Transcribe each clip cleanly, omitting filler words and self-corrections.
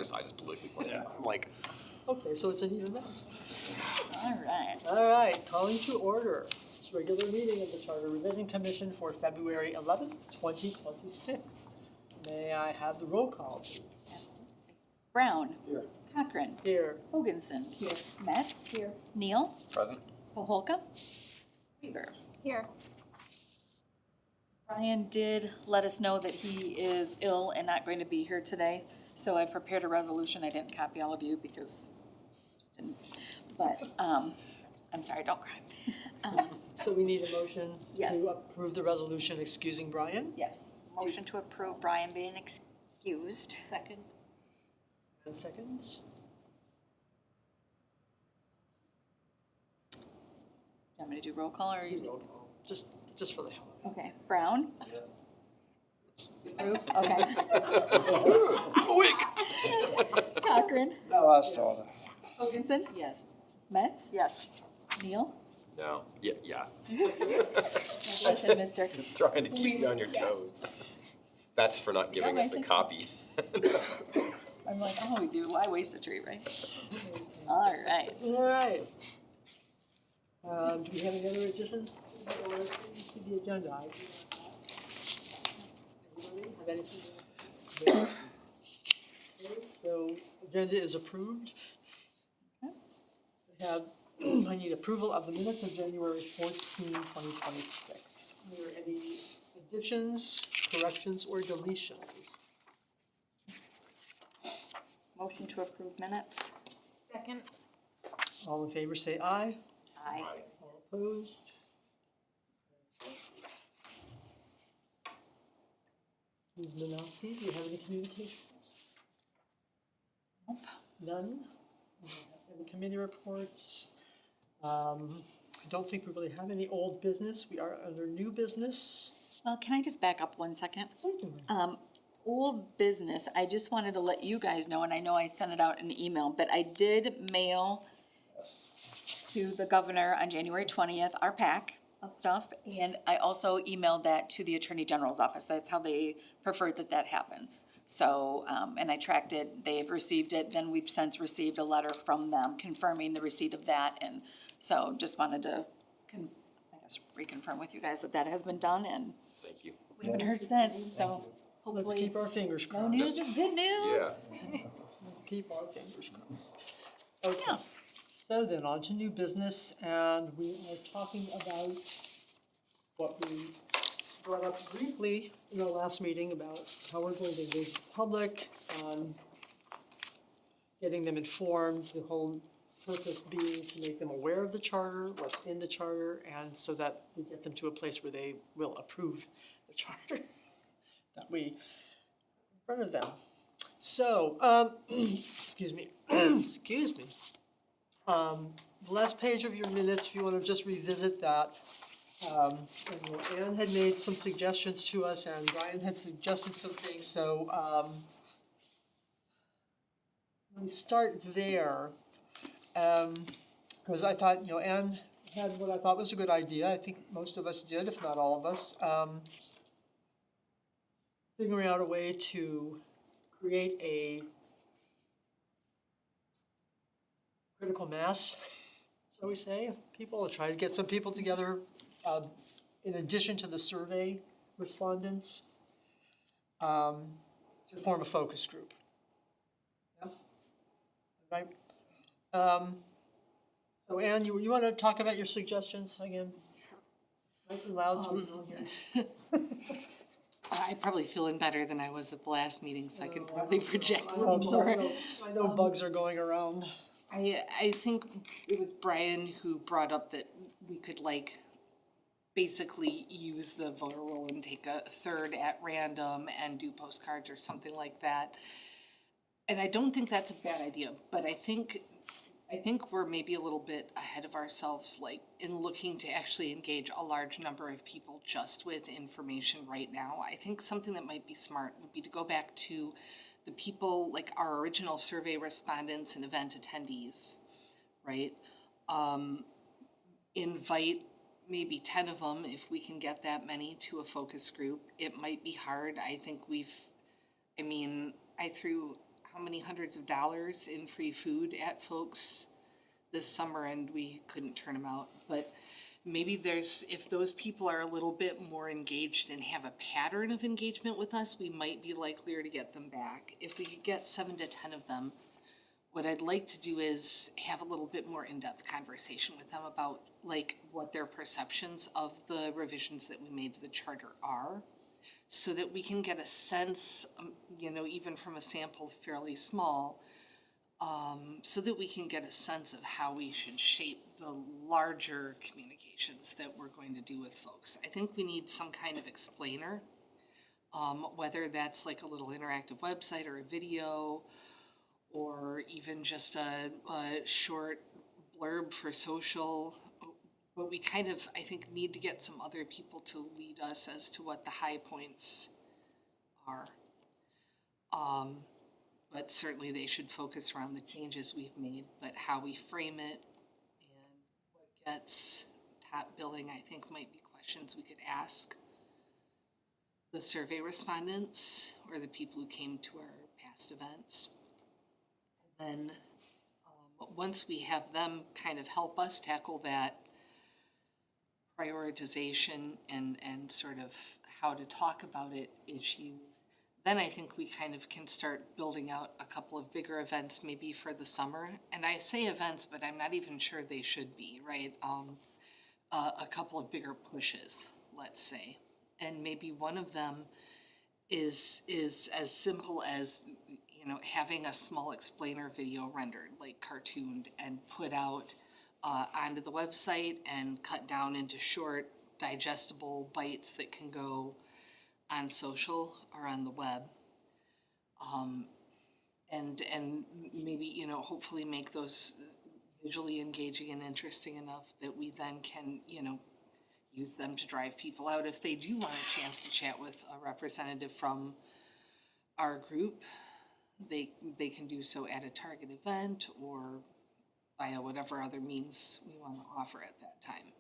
I just politically pointed out. I'm like, Okay, so it's an even match. All right. All right, calling to order. This regular meeting of the Charter Revision Commission for February 11th, 2026. May I have the roll call, please? Brown. Here. Cochran. Here. Hoganson. Here. Metz. Here. Neal. present? Poholka. Weaver. Here. Brian did let us know that he is ill and not going to be here today, so I prepared a resolution. I didn't copy all of you because, but, I'm sorry, don't cry. So we need a motion Yes. to approve the resolution excusing Brian. Yes. Motion to approve Brian being excused. Second. 10 seconds. You want me to do roll call or you? Roll call. Just for the hell of Okay. Brown? Approve? Okay. I'm awake. Cochran? No, I was told. Hoganson? Yes. Metz? Yes. Neal? No, yeah. I said Mr. Trying to keep you on your Yes. toes. That's for not giving Yeah, us the I think- copy. I'm like, oh, we do. Why waste a tree, right? All right. it. All right. Do we have any other additions to the agenda? Anybody have anything? Okay, so agenda is approved. Okay. We have, I need approval of the minutes of January 14, 2026. Are there any additions, corrections, or deletions? Motion to approve minutes. Second. All in favor say aye. Aye. All opposed? Ms. Manowski, do you have any communications? Nope. None? Any committee reports? I don't think we really have any old business. We are under new business. Well, can I just back up 1 second? Certainly. Old business, I just wanted to let you guys know, and I know I sent it out in an email, but I did mail to the governor on January 20th, our pack of stuff, and I also emailed that to the Attorney General's office. That's how they preferred that happen. So, and I tracked it, they've received it, then we've since received a letter from them confirming the receipt of that, and so just wanted to, reconfirm with you guys that has been done, and Thank you. we haven't heard since, so Let's hopefully, keep our fingers no crossed. news is good news. Yeah. Let's keep our fingers crossed. Okay, Yeah. so then on to new business, and we are talking about what we brought up briefly in our last meeting about how we're going to engage the public, getting them informed, the whole purpose being to make them aware of the charter, what's in the charter, and so that we get them to a place where they will approve the charter that we in front of them. So, excuse me, excuse me. The last page of your minutes, if you want to just revisit that. And Anne had made some suggestions to us, and Brian had suggested some things, so, let me start there. Because I thought, Anne had what I thought was a good idea, I think most of us did, if not all of us. Figuring out a way to create a critical mass, shall we say, of people, try to get some people together, in addition to the survey respondents, to form a focus group. Yeah? Right? So Anne, you want to talk about your suggestions again? Nice and loud so we can all hear. I'm probably feeling better than I was at the last meeting, so I can probably project a I little hope so. more. I know bugs are going around. I think it was Brian who brought up that we could basically use the voter roll and take a third at random and do postcards or something like that. And I don't think that's a bad idea, but I think we're maybe a little bit ahead of ourselves, in looking to actually engage a large number of people just with information right now. I think something that might be smart would be to go back to the people, our original survey respondents and event attendees, right? Invite maybe 10 of them, if we can get that many, to a focus group. It might be hard. I think I threw how how many hundreds of dollars in free food at folks this summer, and we couldn't turn them out. But maybe if those people are a little bit more engaged and have a pattern of engagement with us, we might be likelier to get them back. If we could get 7 to 10 of them, what I'd like to do is have a little bit more in-depth conversation with them about like what their perceptions of the revisions that we made to the charter are, so that we can get a sense, even from a sample fairly small, so that we can get a sense of how we should shape the larger communications that we're going to do with folks. I think we need some kind of explainer, whether that's like a little interactive website or a video, or even just a short blurb for social. But we kind of, I think, need to get some other people to lead us as to what the high points are. But certainly they should focus around the changes we've made, but how we frame it and what gets top billing, I think, might be questions we could ask the survey respondents or the people who came to our past events. Then once we have them kind of help us tackle that prioritization and sort of how to talk about it issue, then I think we kind of can start building out a couple of bigger events maybe for the summer. And I say events, but I'm not even sure they should be, right? A couple of bigger pushes, let's say. And maybe one of them is as simple as having a small explainer video rendered, like cartooned, and put out onto the website and cut down into short, digestible bites that can go on social or on the web. And maybe, hopefully make those visually engaging and interesting enough that we then can, use them to drive people out. If they do want a chance to chat with a representative from our group, they can do so at a target event or via whatever other means we want to offer at that time.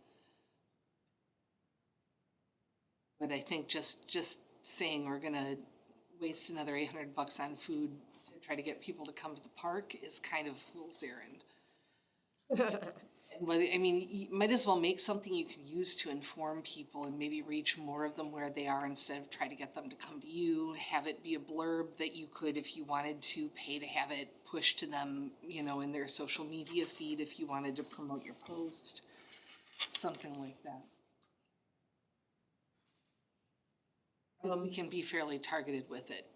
But I think just saying we're gonna waste another $800 on food to try to get people to come to the park is kind of a fool's errand. You might as well make something you can use to inform people and maybe reach more of them where they are instead of try to get them to come to you. Have it be a blurb that you could, if you wanted to, pay to have it pushed to them, in their social media feed if you wanted to promote your post, something like that. We can be fairly targeted with it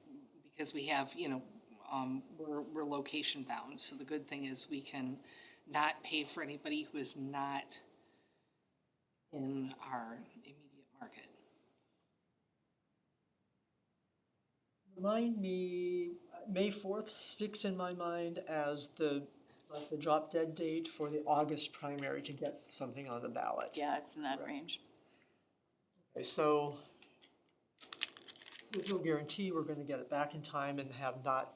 because we have, we're location bound. So the good thing is we can not pay for anybody who is not in our immediate market. Remind me, May 4th sticks in my mind as the drop dead date for the August primary to get something on the ballot. Yeah, it's in that range. Okay, so there's no guarantee we're gonna get it back in time and not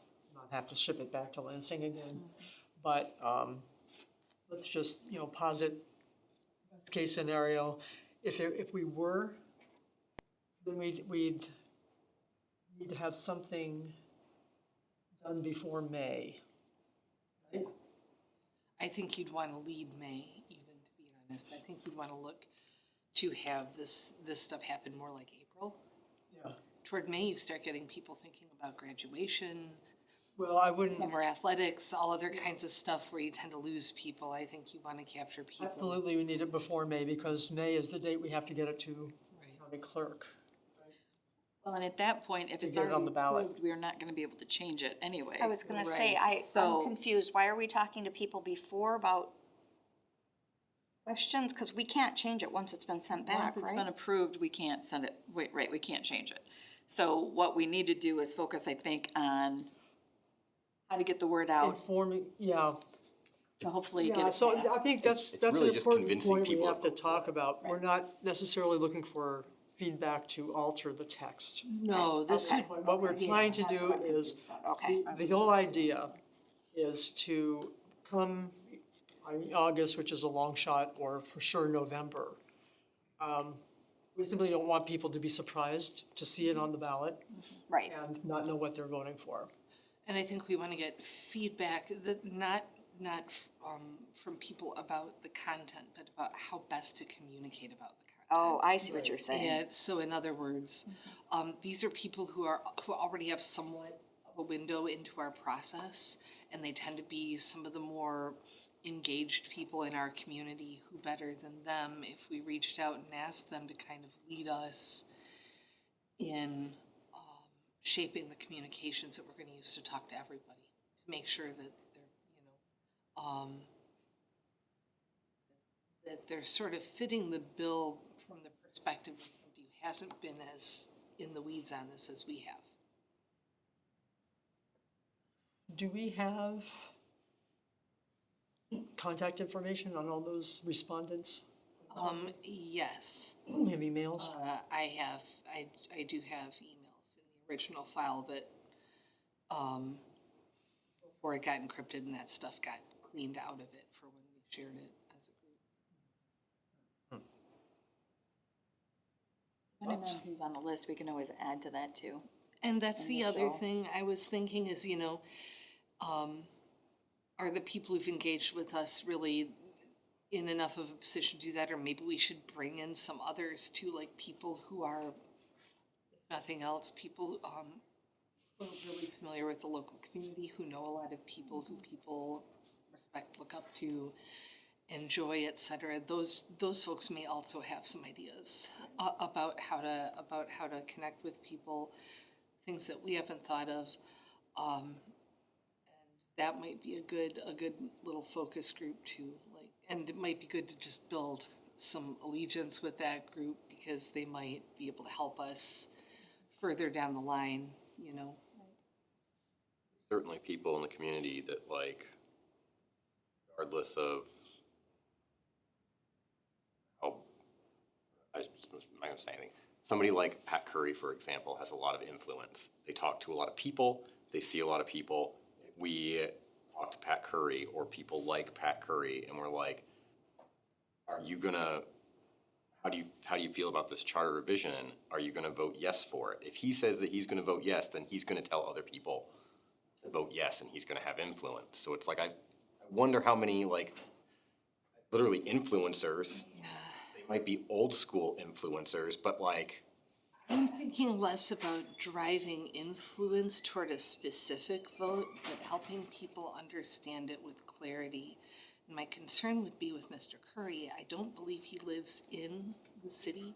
have to ship it back to Lansing again. But let's just, posit best case scenario. If we were, then we'd need to have something done before May. Right? I think you'd want to lead May, even, to be honest. I think you'd want to look to have this stuff happen more like April. Yeah. Toward May, you start getting people thinking about graduation, Well, I wouldn't, summer athletics, all other kinds of stuff where you tend to lose people. I think you want to capture people. absolutely, we need it before May because May is the date we have to get it to Right. county clerk. Well, and at that point, if To it's get it on already the ballot. approved, we're not gonna be able to change it anyway. I was gonna say, Right. So- I'm confused. Why are we talking to people before about questions? Because we can't change it once it's been sent back, Once it's been right? approved, we can't send it, right, we can't change it. So what we need to do is focus, I think, on how to get the word out Informing, yeah, to hopefully get yeah, it so I passed. think that's It's an really just important convincing point we people have to of- talk about. We're not necessarily looking for feedback to alter the text. No, this Okay. would, What we're trying to do is, Okay. the whole idea is to come in August, which is a long shot, or for sure November. We simply don't want people to be surprised to see it on the ballot Right. and not know what they're voting for. And I think we want to get feedback that not from people about the content, but about how best to communicate about the content. Oh, I see what you're saying. And so in other words, these are people who already have somewhat of a window into our process, and they tend to be some of the more engaged people in our community. Who better than them if we reached out and asked them to kind of lead us in shaping the communications that we're going to use to talk to everybody, to make sure that they're, that they're sort of fitting the bill from the perspective of somebody who hasn't been as in the weeds on this as we have. Do we have contact information on all those respondents? Yes, We have emails? I do have emails in the original file that, before it got encrypted and that stuff got cleaned out of it for when we shared it as a group. Depending on who's on the list, we can always add to that too. And that's the other Initial. thing I was thinking is, are the people who've engaged with us really in enough of a position to do that? Or maybe we should bring in some others too, like people who are, if nothing else, people who are really familiar with the local community, who know a lot of people, who people respect, look up to, enjoy, et cetera. Those folks may also have some ideas about how to connect with people, things that we haven't thought of. And that might be a good little focus group too. And it might be good to just build some allegiance with that group, because they might be able to help us further down the line, Certainly people in the community that regardless of how, I'm not gonna say anything. Somebody like Pat Curry, for example, has a lot of influence. They talk to a lot of people, they see a lot of people. We talk to Pat Curry or people like Pat Curry and we're like, are you gonna, how do you feel about this charter revision? Are you gonna vote yes for it? If he says that he's gonna vote yes, then he's gonna tell other people to vote yes and he's gonna have influence. So it's like, I wonder how many literally influencers, they might be old school influencers, but I'm thinking less about driving influence toward a specific vote, but helping people understand it with clarity. And my concern would be with Mr. Curry. I don't believe he lives in the city.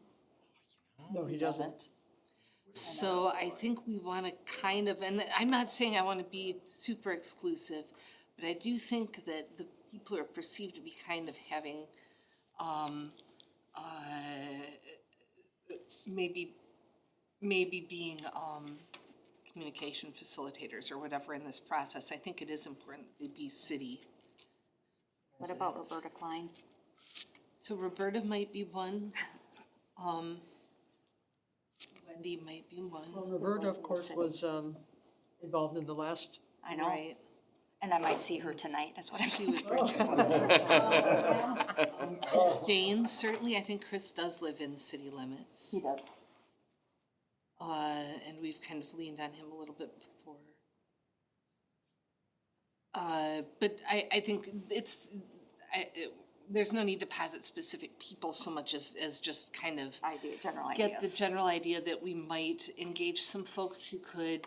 No, he doesn't. So I think we want to kind of, and I'm not saying I want to be super exclusive, but I do think that the people are perceived to be kind of having, maybe being communication facilitators or whatever in this process. I think it is important that they be city. What about Roberta Klein? So Roberta might be one. Wendy might be one. Well, Roberta, of course, was involved in the last. I know, Right. and I might see her tonight, that's what I She mean. would Chris Jane, certainly, I think Chris does live in city limits. He does. And we've kind of leaned on him a little bit before. But I think there's no need to posit specific people so much as just kind of General get the ideas. general idea that we might engage some folks who could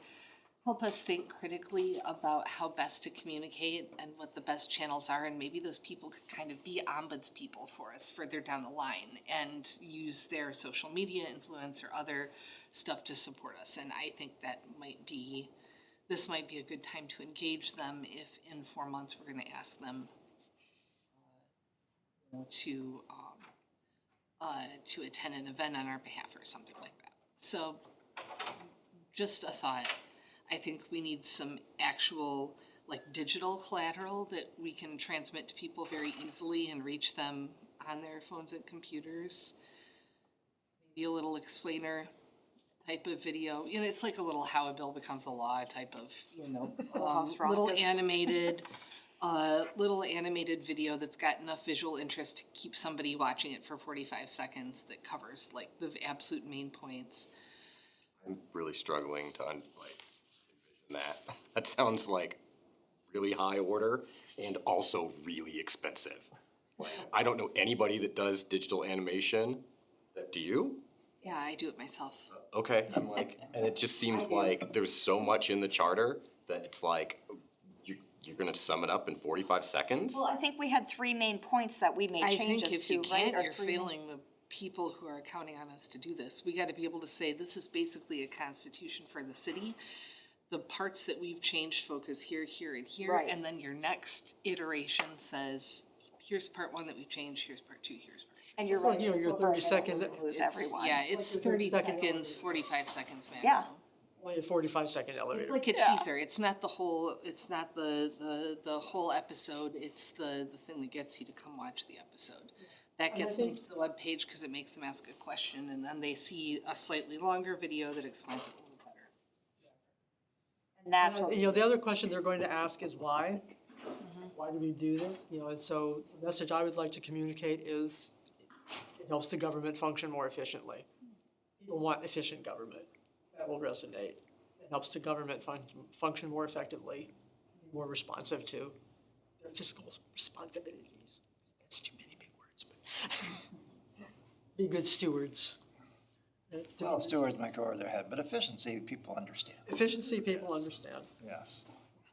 help us think critically about how best to communicate and what the best channels are, and maybe those people could kind of be ombudspeople for us further down the line and use their social media influence or other stuff to support us. And I think this might be a good time to engage them if in 4 months we're gonna ask them to attend an event on our behalf or something like that. So just a thought. I think we need some actual digital collateral that we can transmit to people very easily and reach them on their phones and computers. Maybe a little explainer type of video. It's like a little how a bill becomes a law type of, little animated video that's got enough visual interest to keep somebody watching it for 45 seconds that covers the absolute main points. I'm really struggling to envision than that. That sounds like really high order and also really expensive. I don't know anybody that does digital animation. Do you? Yeah, I do it myself. Okay, I'm like, and it just seems like there's so much in the charter that it's like, you're gonna sum it up in 45 seconds? Well, I think we had three main points that we made I think changes if you to, right? can't, Or you're three main- failing the people who are counting on us to do this. We gotta be able to say, this is basically a constitution for the city. The parts that we've changed focus here, here, and here, Right. and then your next iteration says, here's part one that we've changed, here's part two, here's part. And you're Well, right. you know, it's your over and 30-second then we'll Lose It's- everyone. Yeah, it's Like a 30 30-second seconds, elevator. 45 seconds Yeah. maximum. Only a 45-second It's elevator. like a teaser, it's not the whole, it's not the whole episode, it's the thing that gets you to come watch the episode. That I gets them think- to the webpage because it makes them ask a question, and then they see a slightly longer video that explains it a little better. And that's what, You know, the other question they're going to ask is why? Why do we do this? You know, and so the message I would like to communicate is it helps the government function more efficiently. People want efficient government. That will resonate. It helps the government function more effectively, be more responsive to their fiscal responsibilities. That's too many big words, but be good stewards. Well, stewards might go over their head, but efficiency, people understand, Efficiency, people understand. yes.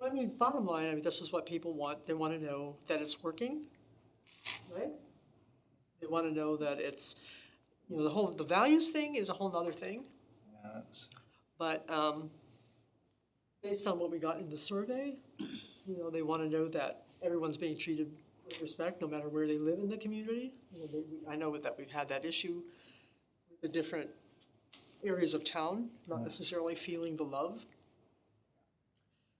I mean, bottom line, I mean, this is what people want. They want to know that it's working, right? They want to know that it's, you know, the values thing is a whole nother thing. Yes. But based on what we got in the survey, you know, they want to know that everyone's being treated with respect, no matter where they live in the community. You know, I know that we've had that issue with the different areas of town, not necessarily feeling the love.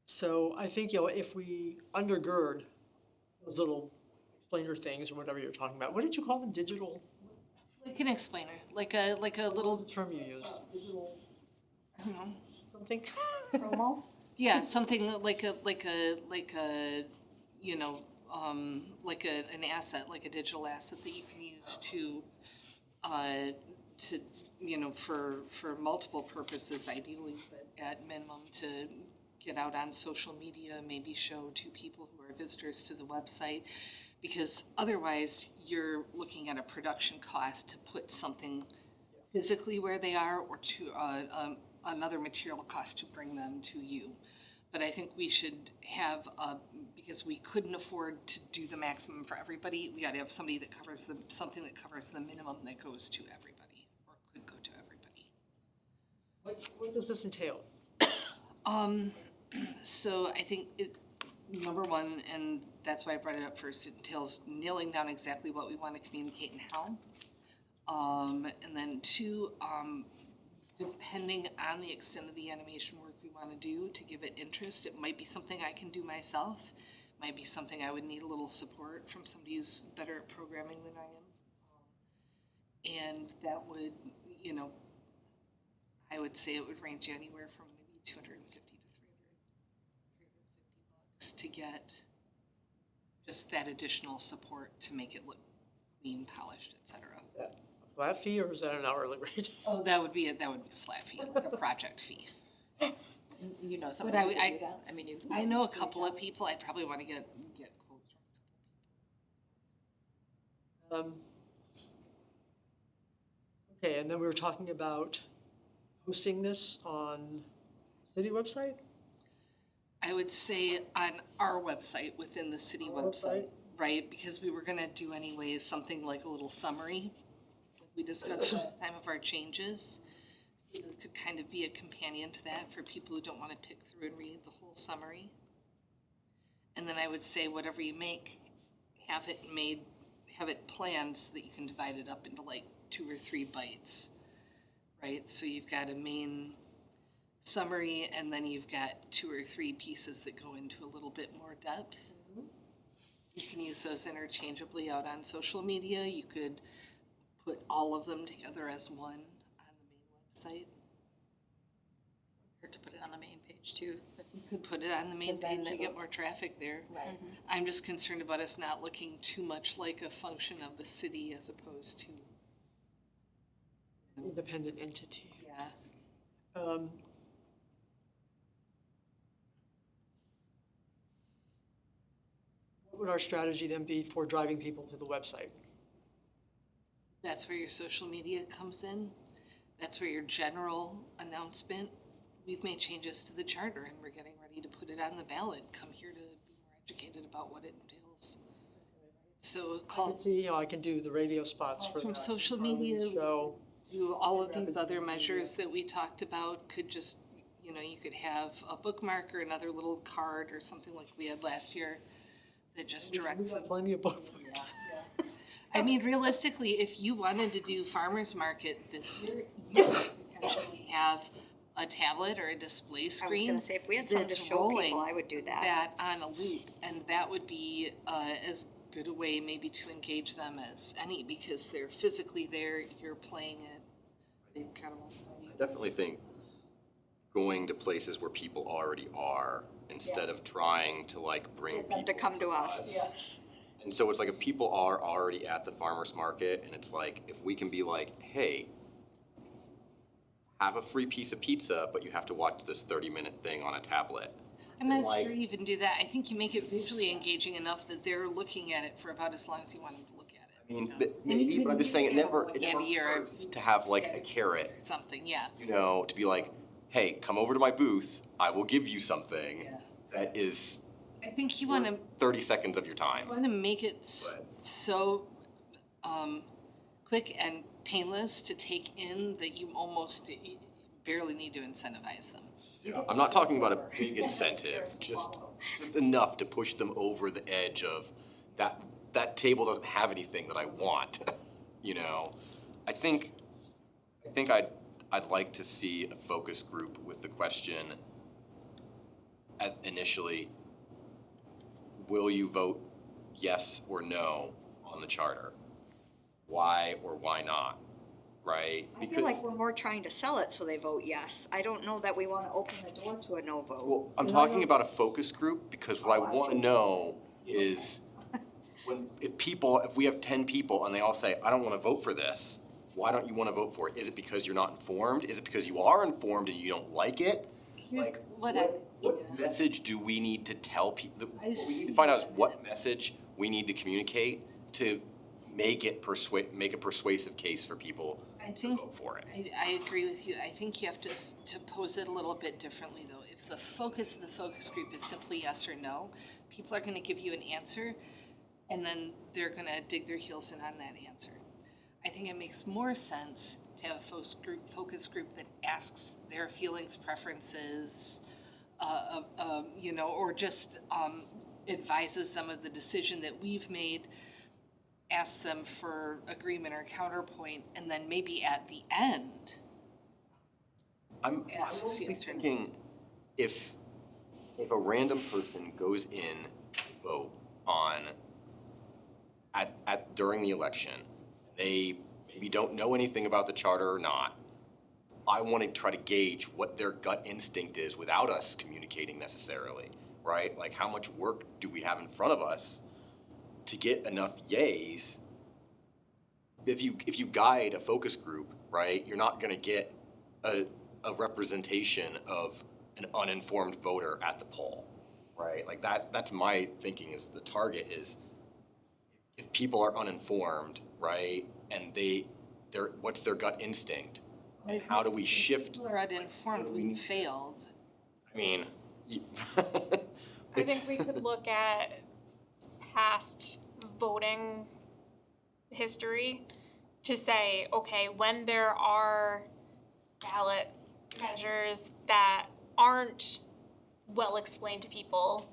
So I think, you know, if we undergird those little explainer things or whatever you're talking about, what did you call them? Digital, Like an explainer, like a little, the term you used? Digital something? promo? yeah, something like a, you know, like an asset, like a digital asset that you can use to, you know, for multiple purposes ideally, but at minimum to get out on social media, maybe show to people who are visitors to the website. Because otherwise, you're looking at a production cost to put something physically where they are, or to another material cost to bring them to you. But I think we should have, because we couldn't afford to do the maximum for everybody, we gotta have somebody that covers something that covers the minimum that goes to everybody, or could go to everybody. What does this entail? So I think number one, and that's why I brought it up first, it entails nailing down exactly what we want to communicate and how. And then two, depending on the extent of the animation work we want to do to give it interest, it might be something I can do myself, might be something I would need a little support from somebody who's better at programming than I am. And that would, you know, I would say it would range anywhere from maybe $250 to $350 to get just that additional support to make it look clean, polished, et cetera. Is that a flat fee or is that an hourly rate? Oh, that would be a flat fee, like a project fee. You know someone But who I- can do that? I mean, you. I know a couple of people, I'd probably want to get quotes from. Okay, and then we were talking about hosting this on city website? I would say on our website, within the city Our website, website? right? Because we were gonna do anyways, something like a little summary. We discussed last time of our changes. So this could kind of be a companion to that for people who don't wanna pick through and read the whole summary. And then I would say whatever you make, have it planned so that you can divide it up into like 2 or 3 bites, right? So you've got a main summary, and then you've got 2 or 3 pieces that go into a little bit more depth. You can use those interchangeably out on social media. You could put all of them together as one on the main website. Or to put it on the main page too. You could put it on the main Because then page and it get will- more traffic there. Right. I'm just concerned about us not looking too much like a function of the city as opposed to, Independent entity. yeah. would our strategy then be for driving people to the website? That's where your social media comes in. That's where your general announcement. We've made changes to the charter and we're getting ready to put it on the ballot. Come here to be more educated about what it entails. So calls See, I can do the radio spots for from that. social Harlan's media. Show. do all of these other measures that we talked about could just, you could have a bookmark or another little card or something like we had last year that just We directs them. got plenty of bookmarks. I mean, realistically, if you wanted to do farmer's market this year, you could potentially have a tablet or a display I was screen gonna say, if we had something to that's show rolling people, I would do that. on a loop, and that would be as good a way maybe to engage them as any, because they're physically there, you're playing it, they kind of want to play I definitely think going to places where people already are instead of trying to like bring Get them people to come to us. And so it's like if people are already at the farmer's market and it's like, if we can be like, hey, have a free piece of pizza, but you have to watch this 30-minute thing on a tablet. I'm not like- sure you even do that. I think you make it visually engaging enough that they're looking at it for about as long as you want them to look at it. I mean, maybe, but I'm just saying it never Candy or hurts to have like a carrot, Or something, yeah. to be like, hey, come over to my booth, I will give you something that is I think you wanna, 30 seconds of your time. make it so, quick and painless to take in that you almost barely need to incentivize them. I'm not talking about a big incentive, just enough to push them over the edge of that table doesn't have anything that I want, I think I'd like to see a focus group with the question initially, will you vote yes or no on the charter? Why or why not, right? I feel like we're more trying to sell it so they vote yes. I don't know that we wanna open the door to a no vote. Well, I'm talking about a focus group because what I want to know is if we have 10 people and they all say, I don't want to vote for this, why don't you want to vote for it? Is it because you're not informed? Is it because you are informed and you don't like it? Here's what What message do we need to tell people? What we need see to find out is what message we need to communicate to make a persuasive case for people I to think, vote for it. I agree with you. I think you have to pose it a little bit differently, though. If the focus of the focus group is simply yes or no, people are gonna give you an answer, and then they're gonna dig their heels in on that answer. I think it makes more sense to have a focus group that asks their feelings, preferences, or just advises them of the decision that we've made, ask them for agreement or counterpoint, and then maybe at the end, I'm Yes, mostly yes. thinking if a random person goes in to vote on during the election, they maybe don't know anything about the charter or not. I want to try to gauge what their gut instinct is without us communicating necessarily, right? Like how much work do we have in front of us to get enough yays? If you guide a focus group, right, you're not gonna get a representation of an uninformed voter at the poll, right? Like that's my thinking is the target is if people are uninformed, right, and what's their gut instinct? And how do we shift? people are uninformed, we failed. I mean, I think we could look at past voting history to say, okay, when there are ballot measures that aren't well explained to people,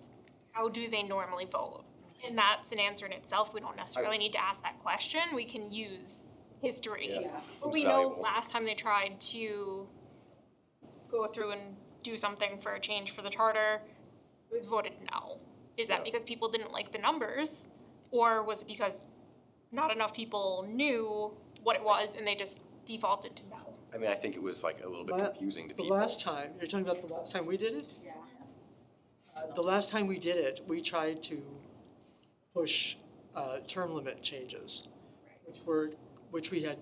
how do they normally vote? And that's an answer in itself. We don't necessarily need to ask that question. We can use history. Yeah. But Seems we know valuable. last time they tried to go through and do something for a change for the charter, it was voted no. Is that because people didn't like the numbers? Or was it because not enough people knew what it was and they just defaulted to no? I mean, I think it was like a little bit confusing to The people. last time, you're talking about the last time we did it? Yeah. The last time we did it, we tried to push term limit changes, which we had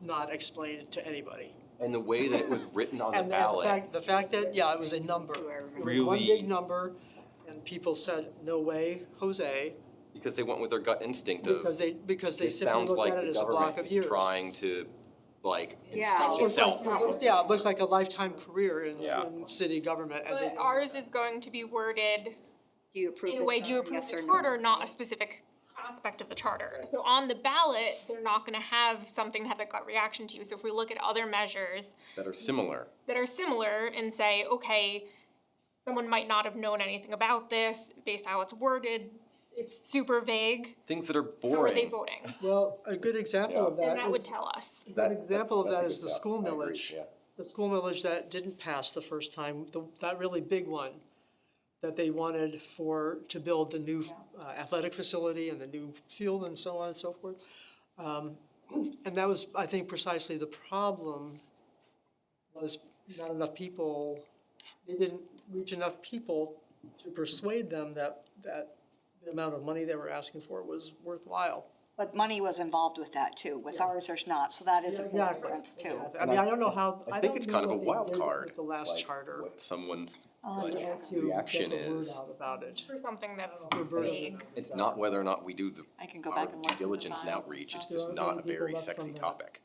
not explained to anybody. And the way that it was written on the And ballot, the fact that, it was a number. Do I remember? It was one Really- big number, and people said, no way, Jose, Because they went with their gut instinct of, because they it simply sounds look like at it the as a block government of is years. trying to, like, Yeah. establish Looks like- itself. Yeah, it looks like a lifetime career Yeah. in city government. And they But didn't- ours is going to be worded Do you approve in the a way, do you charter, approve yes the or no? charter, not a specific aspect of the charter? So on the ballot, they're not gonna have something to have that gut reaction to. So if we look at other measures That are similar. that are similar and say, okay, someone might not have known anything about this based on how it's worded, it's super vague, Things that are how are they boring. voting? Well, a good example Yeah. of Then that that would is, tell us. a good example of That's that a is good the job. school I agree, millage. yeah. The school millage that didn't pass the first time, that really big one that they wanted to build the new athletic facility and the new field and so on and so forth. And that was, I think, precisely the problem, was not enough people, they didn't reach enough people to persuade them that the amount of money they were asking for was worthwhile. But money was involved with that too. With ours, there's not, so that is a big Exactly, difference too. exactly. I mean, I don't know how, I I think don't it's know kind of a what they wild did card. with the last like, charter. What someone's To like, get reaction the word is. out about it. For something that's Roberta- vague. It's not whether or not we do the I can go our back and due look at the diligence and files and outreach, it's stuff. just There are not a people very left sexy from that. topic.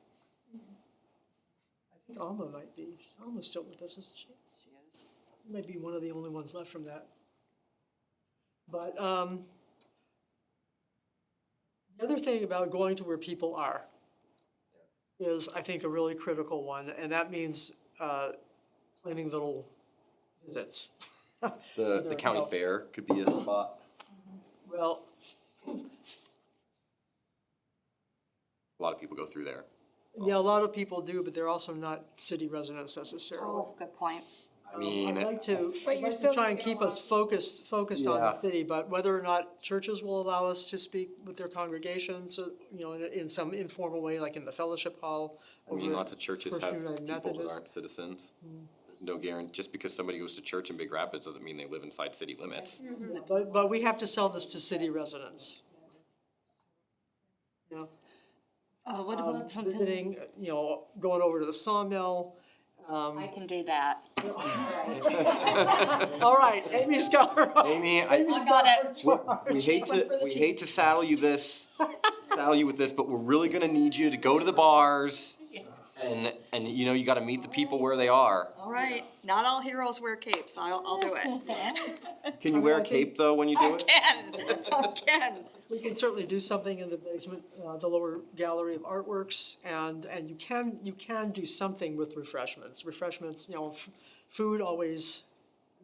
I think Alma might be, Alma's still with us, isn't she? She is. Might be one of the only ones left from that. But, the other thing about going to where people are is, I think, a really critical one, and that means, planning little visits. The Either, county you know, fair could be a spot. Well, A lot of people go through there. yeah, a lot of people do, but they're also not city residents necessarily. Oh, good point. I mean, I'd like to, But I'd you're like to still try and gonna keep get a us focused on the Yeah. city, but whether or not churches will allow us to speak with their congregations, you know, in some informal way, like in the fellowship hall. I mean, over lots of churches First have United people that Methodist. aren't citizens. There's no guarantee, just because somebody goes to church in Big Rapids doesn't mean they live inside city limits. But we have to sell this to city residents. You know, What about something? visiting, you know, going over to the sawmill. I can do that. All right, Amy's got her own. Amy, I got it. we hate to saddle you with this, but we're really gonna need you to go to the bars and you know, you gotta meet the people where they are. All right, not all heroes wear capes. I'll do it. Can you wear a cape though when you do it? Ken. We can certainly do something in the basement, the lower gallery of artworks, and you can do something with refreshments. Refreshments, you know, food always,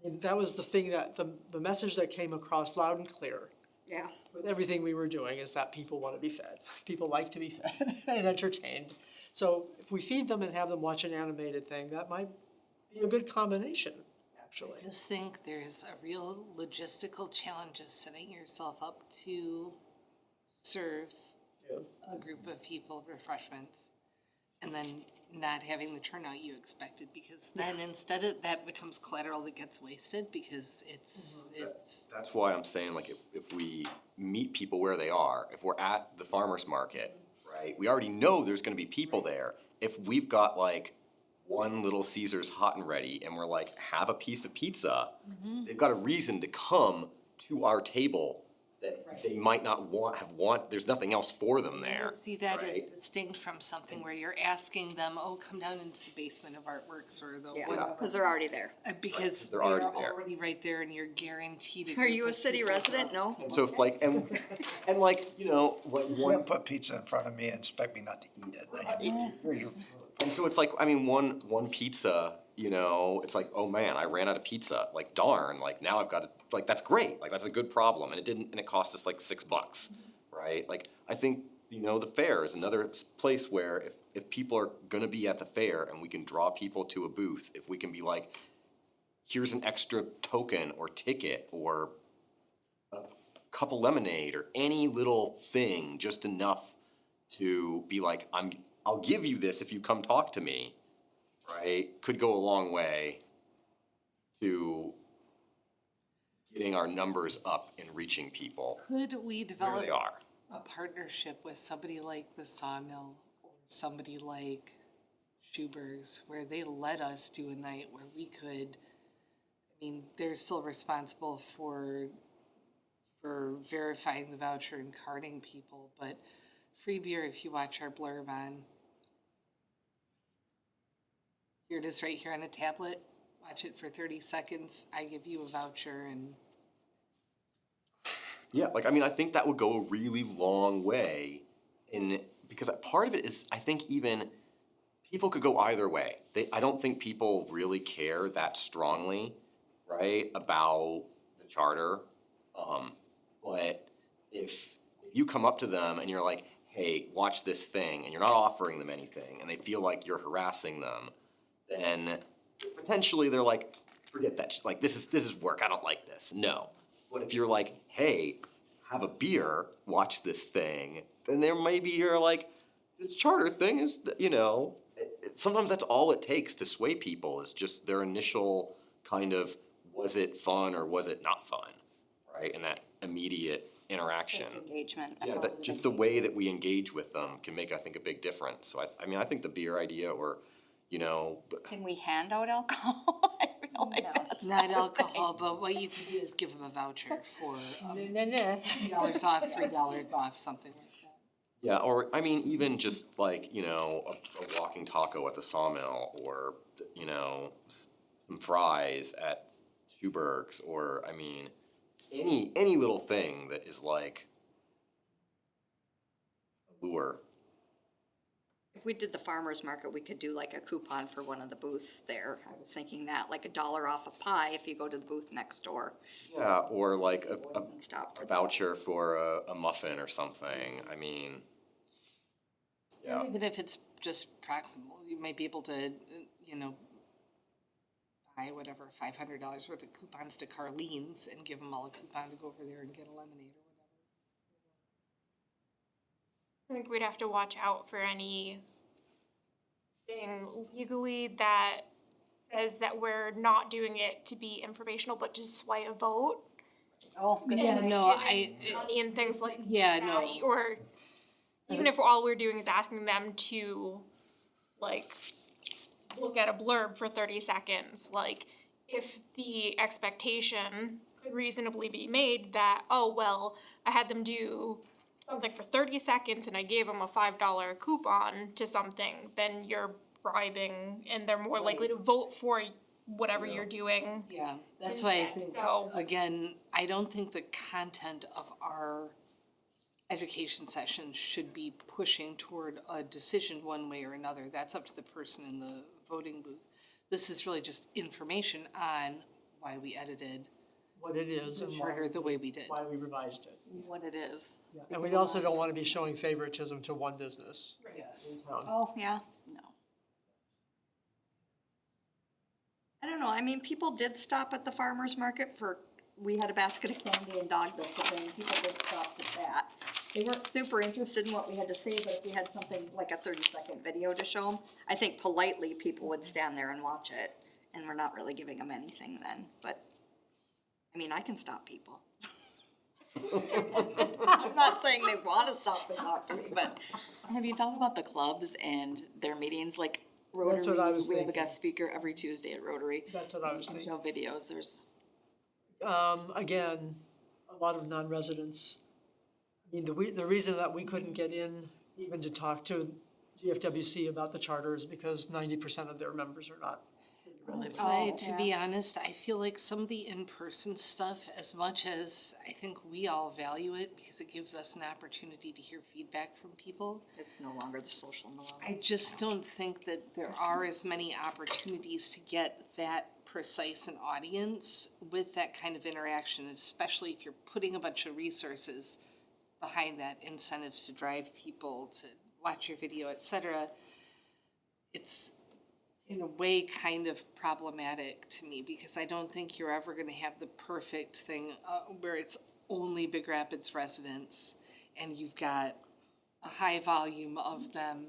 I mean, that was the thing that, the message that came across loud and clear Yeah. with everything we were doing is that people want to be fed. People like to be fed and entertained. So if we feed them and have them watch an animated thing, that might be a good combination, actually. I just think there's a real logistical challenge of setting yourself up to serve a group of people refreshments and then not having the turnout you expected, because then instead of, that becomes collateral that gets wasted because it's, That's why I'm saying, like, if we meet people where they are, if we're at the farmer's market, right? We already know there's gonna be people there. If we've got like one Little Caesar's hot and ready and we're like, have a piece of pizza, they've got a reason to come to our table that they might not want, there's nothing else for them there, see that as right? distinct from something where you're asking them, oh, come down into the basement of artworks or the Yeah, whatever. because they're already there. Because They're they're already there. already right there and you're guaranteed. Are you a city resident? No? So if like, and like, you know, like You one, can't put pizza in front of me and expect me not to eat it. Here's your- and so it's like, I mean, one pizza, you know, it's like, oh man, I ran out of pizza, like darn, like now I've got to, like, that's great, like that's a good problem, and it cost us like $6, right? Like, I think, you know, the fair is another place where if people are gonna be at the fair and we can draw people to a booth, if we can be like, here's an extra token or ticket or a cup of lemonade or any little thing, just enough to be like, I'll give you this if you come talk to me, right? Could go a long way to getting our numbers up and reaching people Could we where develop they are. a partnership with somebody like the Sawmill or somebody like Schuberg's, where they let us do a night where we could, I mean, they're still responsible for for verifying the voucher and carding people, but free beer if you watch our blurb on. Here it is right here on a tablet. Watch it for 30 seconds. I give you a voucher and Yeah, like, I mean, I think that would go a really long way in, because part of it is, I think even people could go either way. I don't think people really care that strongly, right, about the charter. But if you come up to them and you're like, hey, watch this thing, and you're not offering them anything, and they feel like you're harassing them, then potentially they're like, forget that, like, this is work, I don't like this, no. But if you're like, hey, have a beer, watch this thing, then there maybe you're like, this charter thing is, you know, sometimes that's all it takes to sway people is just their initial kind of, was it fun or was it not fun, right? And that immediate interaction. Just engagement. Yeah, that, just the way that we engage with them can make, I think, a big difference. So I mean, I think the beer idea or, you know, Can we hand out alcohol? I feel like that's not alcohol, but what you can do is give them a voucher for $2 off, $3 off, something like that. yeah, or I mean, even just like, you know, a walking taco at the sawmill or, you know, some fries at Schuberg's or, I mean, any little thing that is like a lure. If we did the farmer's market, we could do like a coupon for one of the booths there. I was thinking that, like $1 off a pie if you go to the booth next door. Yeah, or like Stop. a voucher for a muffin or something. I mean, yeah. And even if it's just proximal, you might be able to, you know, buy whatever, $500 worth of coupons to Carlene's and give them all a coupon to go over there and get a lemonade or whatever. I think we'd have to watch out for anything legally that says that we're not doing it to be informational, but to sway a vote. Oh, good. Yeah, no, Money and things like yeah, that, no. or even if all we're doing is asking them to, like, look at a blurb for 30 seconds, like, if the expectation could reasonably be made that, oh, well, I had them do something for 30 seconds and I gave them a $5 coupon to something, then you're bribing and they're more likely to vote for whatever you're doing. Yeah, that's why I Instead, think, so- again, I don't think the content of our education sessions should be pushing toward a decision one way or another. That's up to the person in the voting booth. This is really just information on why we edited What it is the and charter the way we did. why we revised it. What it is. And we also don't want to be showing favoritism to one business Yes. in town. Oh, yeah, no. I don't know, I mean, people did stop at the farmer's market for, we had a basket of candy and dog biscuits, and people did stop at that. They weren't super interested in what we had to say, but if we had something like a 30-second video to show them, I think politely people would stand there and watch it, and we're not really giving them anything then, but, I mean, I can stop people. I'm not saying they wanna stop and talk to me, but Have you thought about the clubs and their meetings, like Rotary? That's what I was We have a thinking. guest speaker every Tuesday at Rotary. That's what I was And thinking. show videos, there's, Again, a lot of non-residents. I mean, the reason that we couldn't get in even to talk to GFWC about the charter is because 90% of their members are not city residents. To be honest, I feel like some of the in-person stuff, as much as I think we all value it because it gives us an opportunity to hear feedback from people, it's no longer the social norm. I just don't think that there are as many opportunities to get that precise an audience with that kind of interaction, especially if you're putting a bunch of resources behind that, incentives to drive people to watch your video, et cetera. It's in a way kind of problematic to me because I don't think you're ever gonna have the perfect thing where it's only Big Rapids residents and you've got a high volume of them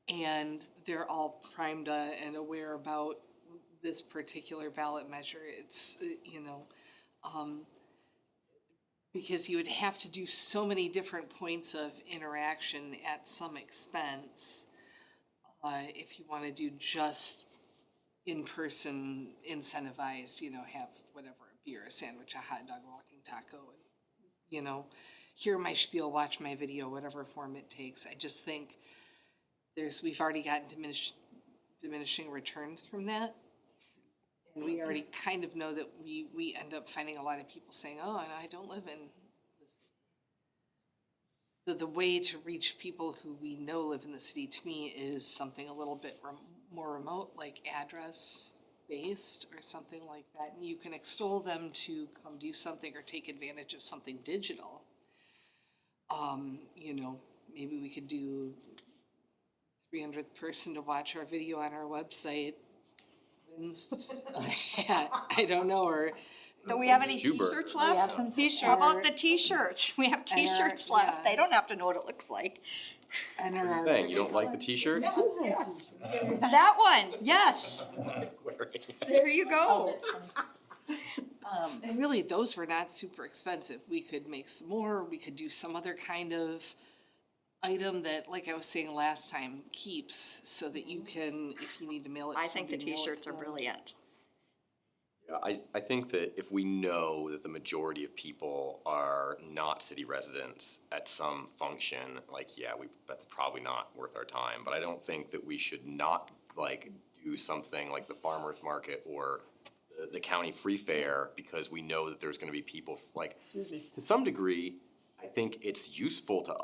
and they're all primed and aware about this particular ballot measure. It's, because you would have to do so many different points of interaction at some expense if you want to do just in-person incentivized, have whatever, a beer, a sandwich, a hot dog, a walking taco, and you know, hear my spiel, watch my video, whatever form it takes. I just think we've already gotten diminishing returns from that. And we already kind of know that we end up finding a lot of people saying, oh, and I don't live in this. So the way to reach people who we know live in the city, to me, is something a little bit more remote, like address based or something like that. And you can extol them to come do something or take advantage of something digital. You know, maybe we could do 300th person to watch our video on our website. Yeah, I don't know, or Do we have any Schubert. t-shirts We have left? some t-shirts. How about the t-shirts? We have t-shirts left. yeah. They don't have to know what it looks like. and What are you saying? You don't like the t-shirts? That one, yes. There you go. And really, those were not super expensive. We could make some more, we could do some other kind of item that, like I was saying last time, keeps, so that you can, if you need to mail it to I think the somebody, mail it t-shirts to are them. brilliant. Yeah, I think that if we know that the majority of people are not city residents at some function, like, yeah, that's probably not worth our time. But I don't think that we should not, like, do something like the farmer's market or the county free fair, because we know that there's gonna be people, like, to some degree, I think it's useful to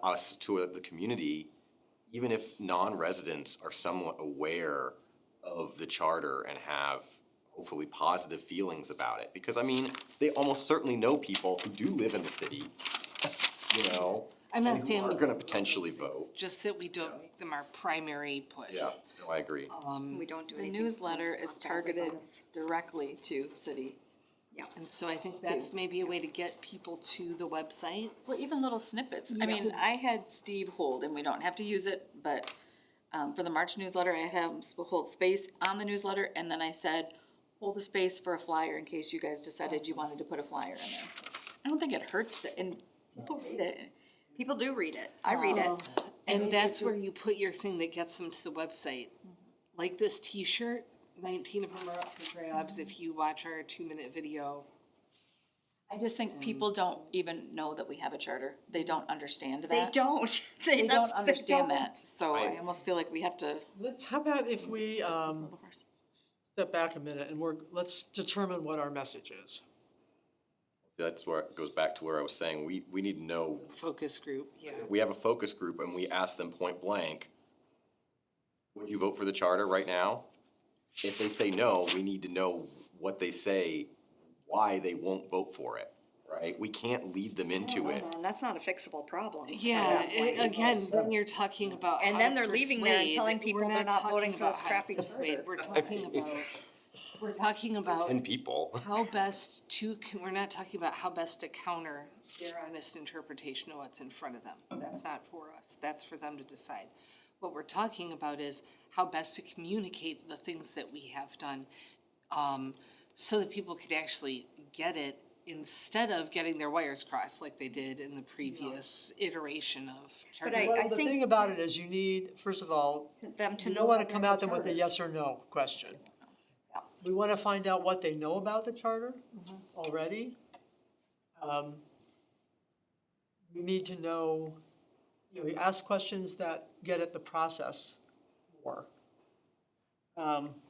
us, to the community, even if non-residents are somewhat aware of the charter and have hopefully positive feelings about it. Because, I mean, they almost certainly know people who do live in the city, you know? I'm not and who saying are we gonna don't potentially vote. Just that we don't make them our primary push. Yeah, no, I agree. We don't do The anything. newsletter is targeted directly to city. And so I think that's maybe a way to get people to the website. Well, even little snippets. I mean, I had Steve hold, and we don't have to use it, but, for the March newsletter, I had him hold space on the newsletter, and then I said, hold the space for a flyer in case you guys decided you wanted to put a flyer in there. I don't think it hurts to, and people read it. People do read it. I read it. And that's where you put your thing that gets them to the website. Like this t-shirt, 19 of them are up for grabs if you watch our 2-minute video. I just think people don't even know that we have a charter. They don't understand that. They don't. They that's- don't understand don't. that, so I almost feel like we have to. How about if we, step back a minute and let's determine what our message is. That's where it goes back to where I was saying, we need to know, Focus group, yeah. we have a focus group and we ask them point blank, would you vote for the charter right now? If they say no, we need to know what they say, why they won't vote for it, right? We can't lead them into it. And that's not a fixable problem. Yeah, again, when you're talking about And how then to they're leaving there and persuade, telling people we're they're not talking voting for about this how to crappy persuade. charter. We're talking about 10 people. how best to, we're not talking about how best to counter their honest interpretation of what's in front of them. That's not for us, that's for them to decide. What we're talking about is how best to communicate the things that we have done, so that people could actually get it instead of getting their wires crossed like they did in the previous iteration of charter. I Well, the think- thing about it is you need, first of all, Them to you know don't wanna that come there's at them with a charter. yes or no question. We wanna find out what they know about the charter already. We need to know, we ask questions that get at the process more.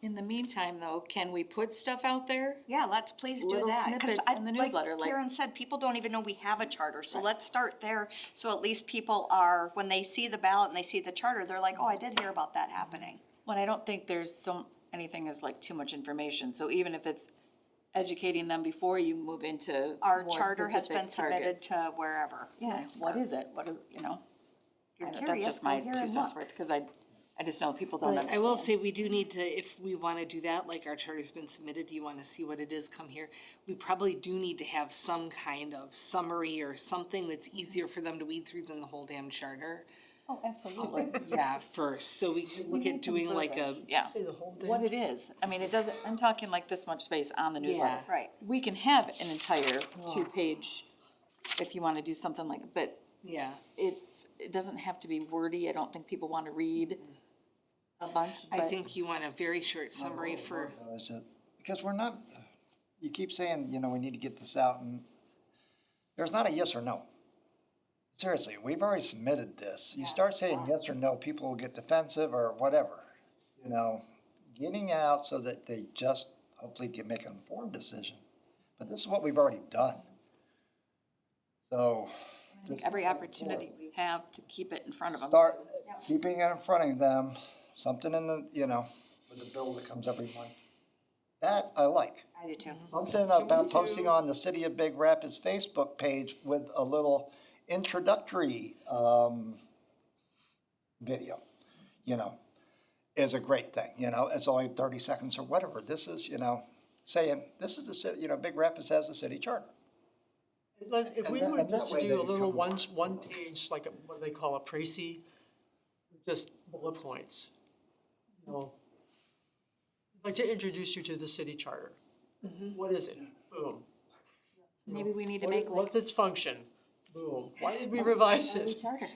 In the meantime, though, can we put stuff out there? Yeah, let's please do Little that. 'Cause snippets in the newsletter, like- Karen said, people don't even know we have a charter, so let's start there. So at least people are, when they see the ballot and they see the charter, they're like, oh, I did hear about that happening. Well, I don't think there's anything is like too much information, so even if it's educating them before you move into Our more charter has specific been submitted targets. to wherever. Yeah, what is it? What, you know? If you're That's curious, just go my here 2 and cents look. worth, because I just know people don't I understand. will say, we do need to, if we wanna do that, like our charter's been submitted, do you wanna see what it is, come here? We probably do need to have some kind of summary or something that's easier for them to weed through than the whole damn charter. Oh, absolutely. Yeah, first, so we could look at doing like a, Yeah, Say the whole thing. what it is. I mean, it doesn't, I'm talking like this much space on the newsletter. Yeah. Right. We can have an entire 2-page, if you wanna do something like, but yeah. it doesn't have to be wordy. I don't think people wanna read a bunch, I but think you want a very short summary for, Because we're not, you keep saying, we need to get this out, and there's not a yes or no. Seriously, we've already submitted this. You start saying yes or no, people will get defensive or whatever. You know, getting out so that they just hopefully can make an informed decision. But this is what we've already done. So. I think every opportunity we have to keep it in front of them. Start keeping it in front of them, something in the, you know, with the bill that comes every month. That I like. I do too. Something about posting on the City of Big Rapids Facebook page with a little introductory video, you know, is a great thing, you know, it's only 30 seconds or whatever. This is, you know, saying, this is the city, you know, Big Rapids has a city charter. If we And were that just way to do they a little come- one page, like what they call a précis, just bullet points, you know. I'd like to introduce you to the city charter. What is it? Boom. Maybe we need to What- make like What's its function? Boom. Why did we revise a it? charter.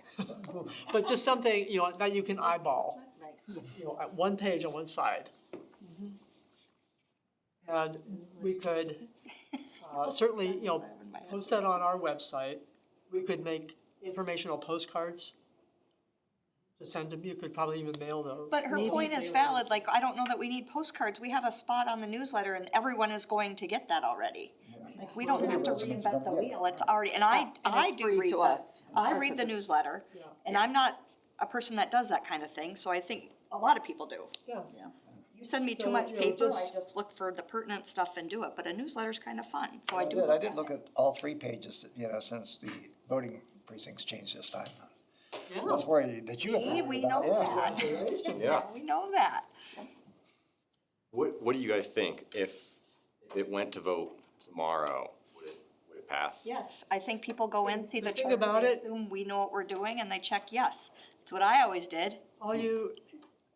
But just something, you know, that you can eyeball, you know, at one page on one side. And we could, certainly, you know, post that on our website. We could make informational postcards to send them. You could probably even mail those. But her point is valid, like, I don't know that we need postcards, we have a spot on the newsletter and everyone is going to get that already. Like, we don't have to reinvent the wheel, it's already, and I it's do free read to the, us. I read the newsletter. And I'm not a person that does that kind of thing, so I think a lot of people do. Yeah. You send me too So, much you know, paper, I just- just look for the pertinent stuff and do it, but a newsletter's kind of fun, so I do I look did at look it. at all 3 pages, you know, since the voting precincts changed this time. Yeah. That's where that you have. See, we know that. Yeah. We know that. What do you guys think if it went to vote tomorrow, would it pass? Yes, I think people go in, see the thing charter, about they it- assume we know what we're doing, and they check yes. That's what I always did. All you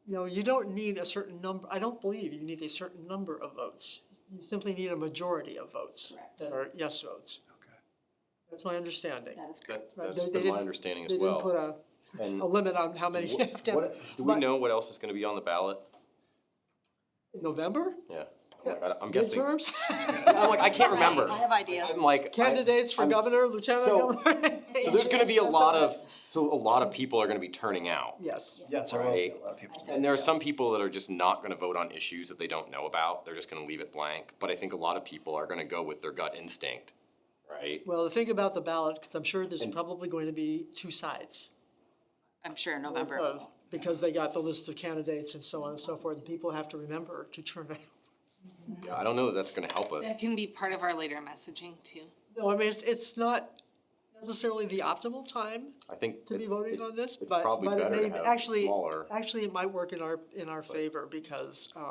know, you don't need a certain number, I don't believe you need a certain number of votes. You simply need a majority of votes that are yes votes. Okay. That's my understanding. That is great. Right, That's they been my didn't- understanding as They didn't put well. a And limit on how many you have to have. do we know what else is gonna be on the ballot? November? Yeah, I'm guessing, Midterms? I'm like, I can't remember. I have ideas. I'm like, Candidates for I'm- governor, lieutenant so- governor? So there's gonna be a lot of people are gonna be turning out. Yes. Yes, there will be Right. a lot of people. And there are some people that are just not gonna vote on issues that they don't know about, they're just gonna leave it blank, but I think a lot of people are gonna go with their gut instinct, right? Well, the thing about the ballot, because I'm sure there's And- probably going to be 2 sides. I'm sure in November. Because they got the list of candidates and so on and so forth, and people have to remember to turn out. Yeah, I don't know that that's gonna help us. That can be part of our later messaging too. No, I mean, it's not necessarily the optimal time I think to be it's- voting it's- on this, it's but probably it better to may, have actually, smaller. it might work in our favor, because, They're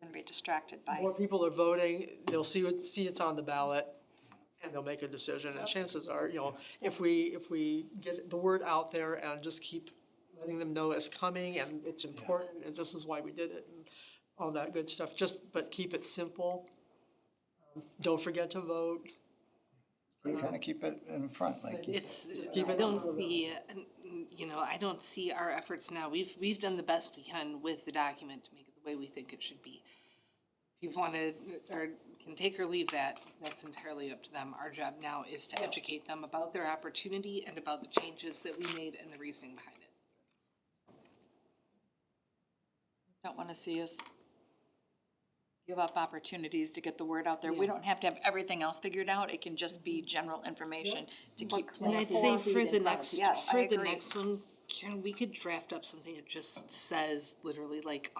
gonna be distracted by. more people are voting, they'll see it's on the ballot, and they'll make a decision, and chances are, you know, if we get the word out there and just keep letting them know it's coming and it's important, and this is why we did it, and all that good stuff, but keep it simple. Don't forget to vote. We're trying to keep it in front, like you said. It's, keep I it don't on the- see, you know, I don't see our efforts now. We've done the best we can with the document to make it the way we think it should be. If you wanna, or can take or leave that, that's entirely up to them. Our job now is to educate them about their opportunity and about the changes that we made and the reasoning behind it. Don't wanna see us give up opportunities to get the word out there. We don't have to have everything else figured out. It can just be general information to keep. And I'd planting say seed for in the front of next, people. Yes, I for the agree. next one, Karen, we could draft up something that just says literally like,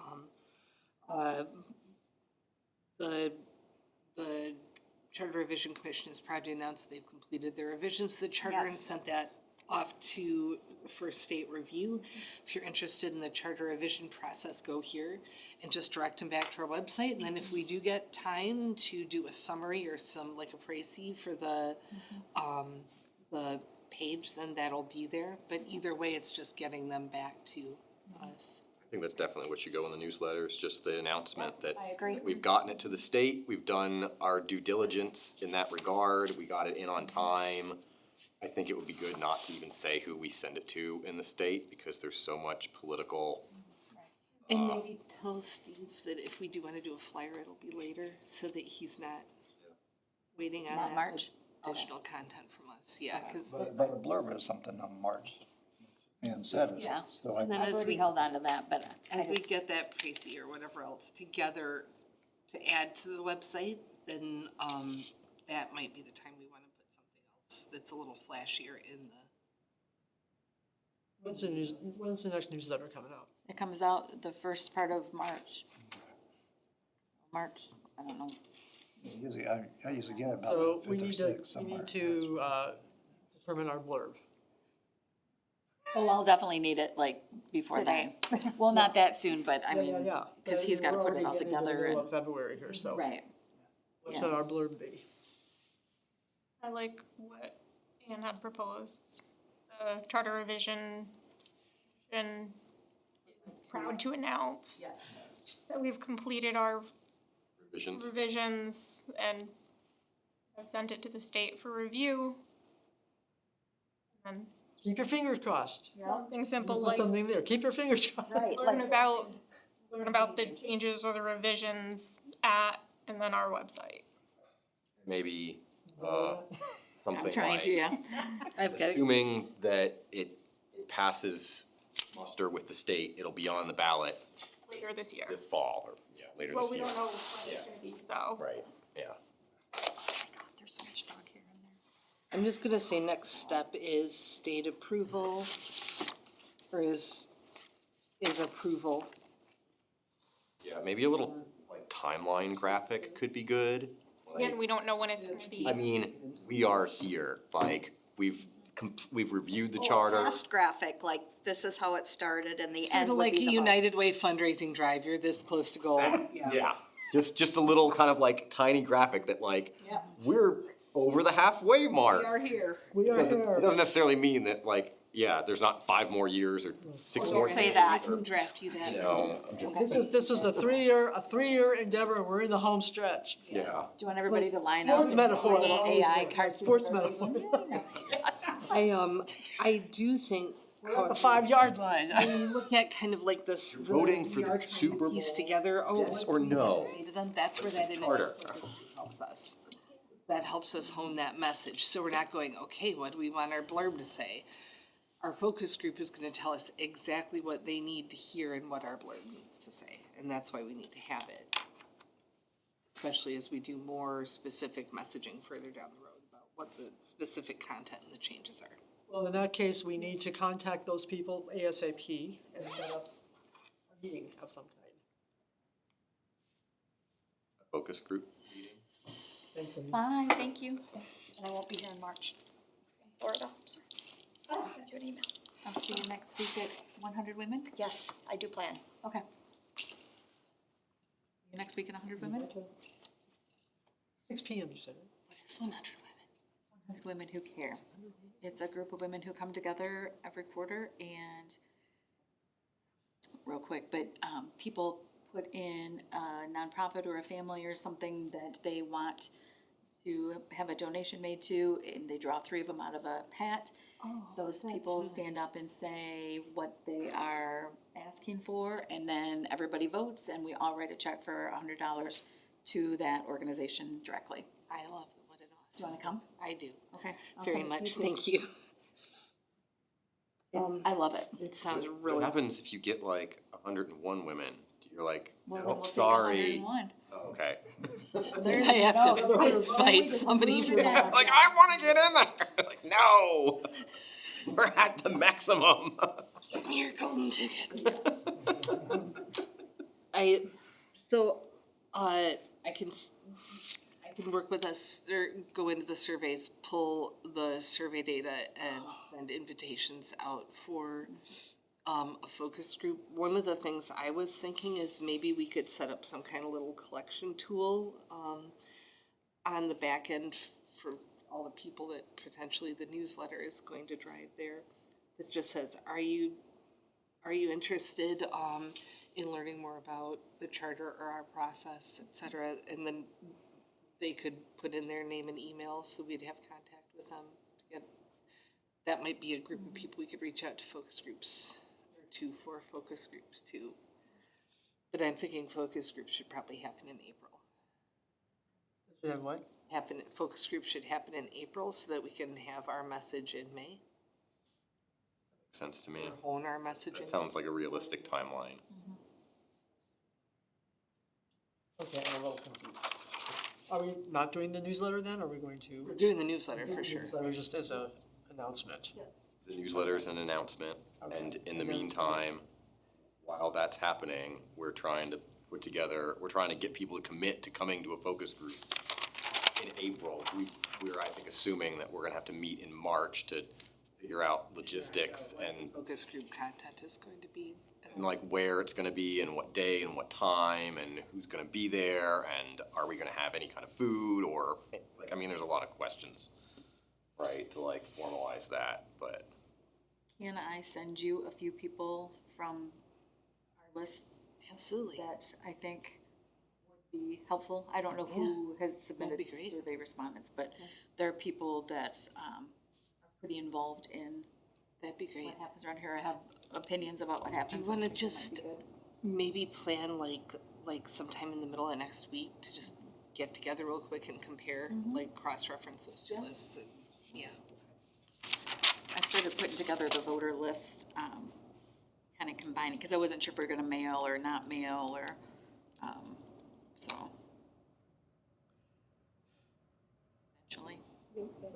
the Charter Revision Commission has proudly announced they've completed their revisions to the charter and Yes. sent that off for state review. If you're interested in the charter revision process, go here and just direct them back to our website. And then if we do get time to do a summary or some, like a précis for the page, then that'll be there. But either way, it's just getting them back to us. I think that's definitely what should go in the newsletter, is just the announcement that I agree. we've gotten it to the state, we've done our due diligence in that regard, we got it in on time. I think it would be good not to even say who we send it to in the state, because there's so much political. And maybe tell Steve that if we do wanna do a flyer, it'll be later, so that he's not Waiting on Not that March? additional content from us, yeah, cause But a blurb is something on March. And said it's Yeah. still like, then I've as already we, held on to that, but I as we just, get that Tracy or whatever else together to add to the website, then, that might be the time we wanna put something else that's a little flashier in the. When's the next newsletter coming out? it comes out the first part of March. March, I don't know. usually, I usually get it about So the we fifth or need to, sixth we somewhere. need to, determine our blurb. Oh, I'll definitely need it like before then. Well, not that soon, but I mean, Yeah. cause But he's gotta we're put it already all getting into the together middle and, of February here, so. right. What yeah. should our blurb be? I like what Anne had proposed, the charter revision, and is proud to announce Yes. that we've completed our Revisions. revisions and have sent it to the state for review. And Keep your fingers crossed. something simple Put like something there, keep your fingers crossed. Right, learn about the changes or the revisions at, and then our website. Maybe, something I'm trying like, to, yeah. I've got it. assuming that it passes muster with the state, it'll be on the ballot Later this year. this fall, or, yeah, later Well, this we year. don't know when it's gonna be, so. Right, yeah. There's so much dog hair in there. I'm just gonna say next step is state approval, or is approval. Yeah, maybe a little, like, timeline graphic could be good. Again, we don't know when it's gonna be. I mean, we are here, like, we've reviewed the charter. Last graphic, like, this is how it started and the Sort end of would like be a the hook. United Way fundraising drive, you're this close to goal. Yeah, just a little kind of like tiny graphic that like, we're over the halfway mark. We are here. We are It here. doesn't necessarily mean that like, yeah, there's not 5 more years or 6 more years. say that. I can draft you that. You know, I'm just, This was a three-year endeavor, and we're in the home stretch. yeah. Do you want everybody to line up? Sports metaphor. Little AI cartoon. Sports metaphor. I do think. The 5-yard line. When you look at kind of like this. Voting for we the are trying to Super Piece Bowl, together, oh, yes what or do we no? wanna say to them, that's where that initial Charter. focus group helps us. That helps us hone that message, so we're not going, okay, what do we want our blurb to say? Our focus group is gonna tell us exactly what they need to hear and what our blurb needs to say, and that's why we need to have it. Especially as we do more specific messaging further down the road about what the specific content and the changes are. Well, in that case, we need to contact those people ASAP and set up a meeting of some kind. Focus group. Thanks, Amy. Bye, thank you. And I won't be here in March. Florida, sorry. I'll send you an email. I'll see you next week at 100 Women. Yes, I do plan. Okay. See you next week at 100 Women. 6 PM, you said, right? What is 100 women? 100 Women Who Care. It's a group of women who come together every quarter and, real quick, but people put in a nonprofit or a family or something that they want to have a donation made to, and they draw 3 of them out of a hat. Those people stand up and say what they are asking for, and then everybody votes, and we all write a check for $100 to that organization directly. I love it, what an Do awesome. you wanna come? I do. Okay. I'll Very send it to much, you too. thank you. I love it. It sounds What really. happens if you get like 101 women? You're like, Well, then oh, we'll take sorry. 101. Oh, okay. I have to fist fight somebody for that. Like, I wanna get in there. Like, no. We're at the maximum. Give me your golden ticket. I can work with us, or go into the surveys, pull the survey data and send invitations out for a focus group. One of the things I was thinking is maybe we could set up some kind of little collection tool on the back end for all the people that potentially the newsletter is going to drive there. That just says, are you interested in learning more about the charter or our process, et cetera? And then they could put in their name and email, so we'd have contact with them to get, that might be a group of people we could reach out to focus groups, or to for focus groups too. But I'm thinking focus groups should probably happen in April. Should have what? focus group should happen in April so that we can have our message in May, Makes sense to me. or hone our message in. That sounds like a realistic timeline. Okay, I'm a little confused. Are we not doing the newsletter then, or are we going to? We're doing the newsletter for sure. Newsletter just as a announcement? The newsletter is an announcement, and in the meantime, while that's happening, we're trying to get people to commit to coming to a focus group in April. We're, I think, assuming that we're gonna have to meet in March to figure out logistics and Focus group content is going to be. like where it's gonna be and what day and what time and who's gonna be there and are we gonna have any kind of food or, like, I mean, there's a lot of questions, right, to like formalize that, but. Can I send you a few people from our list Absolutely. that I think would be helpful? I don't know who has submitted be great. survey respondents, but there are people that are pretty involved in That'd be great. what happens around here. I have opinions about what happens. wanna I think it might be just- good. Maybe plan like sometime in the middle of next week to just get together real quick and compare, like cross-reference those two lists and, yeah. I started putting together the voter list, kind of combining, because I wasn't sure if we were gonna mail or not mail, or, so. Eventually.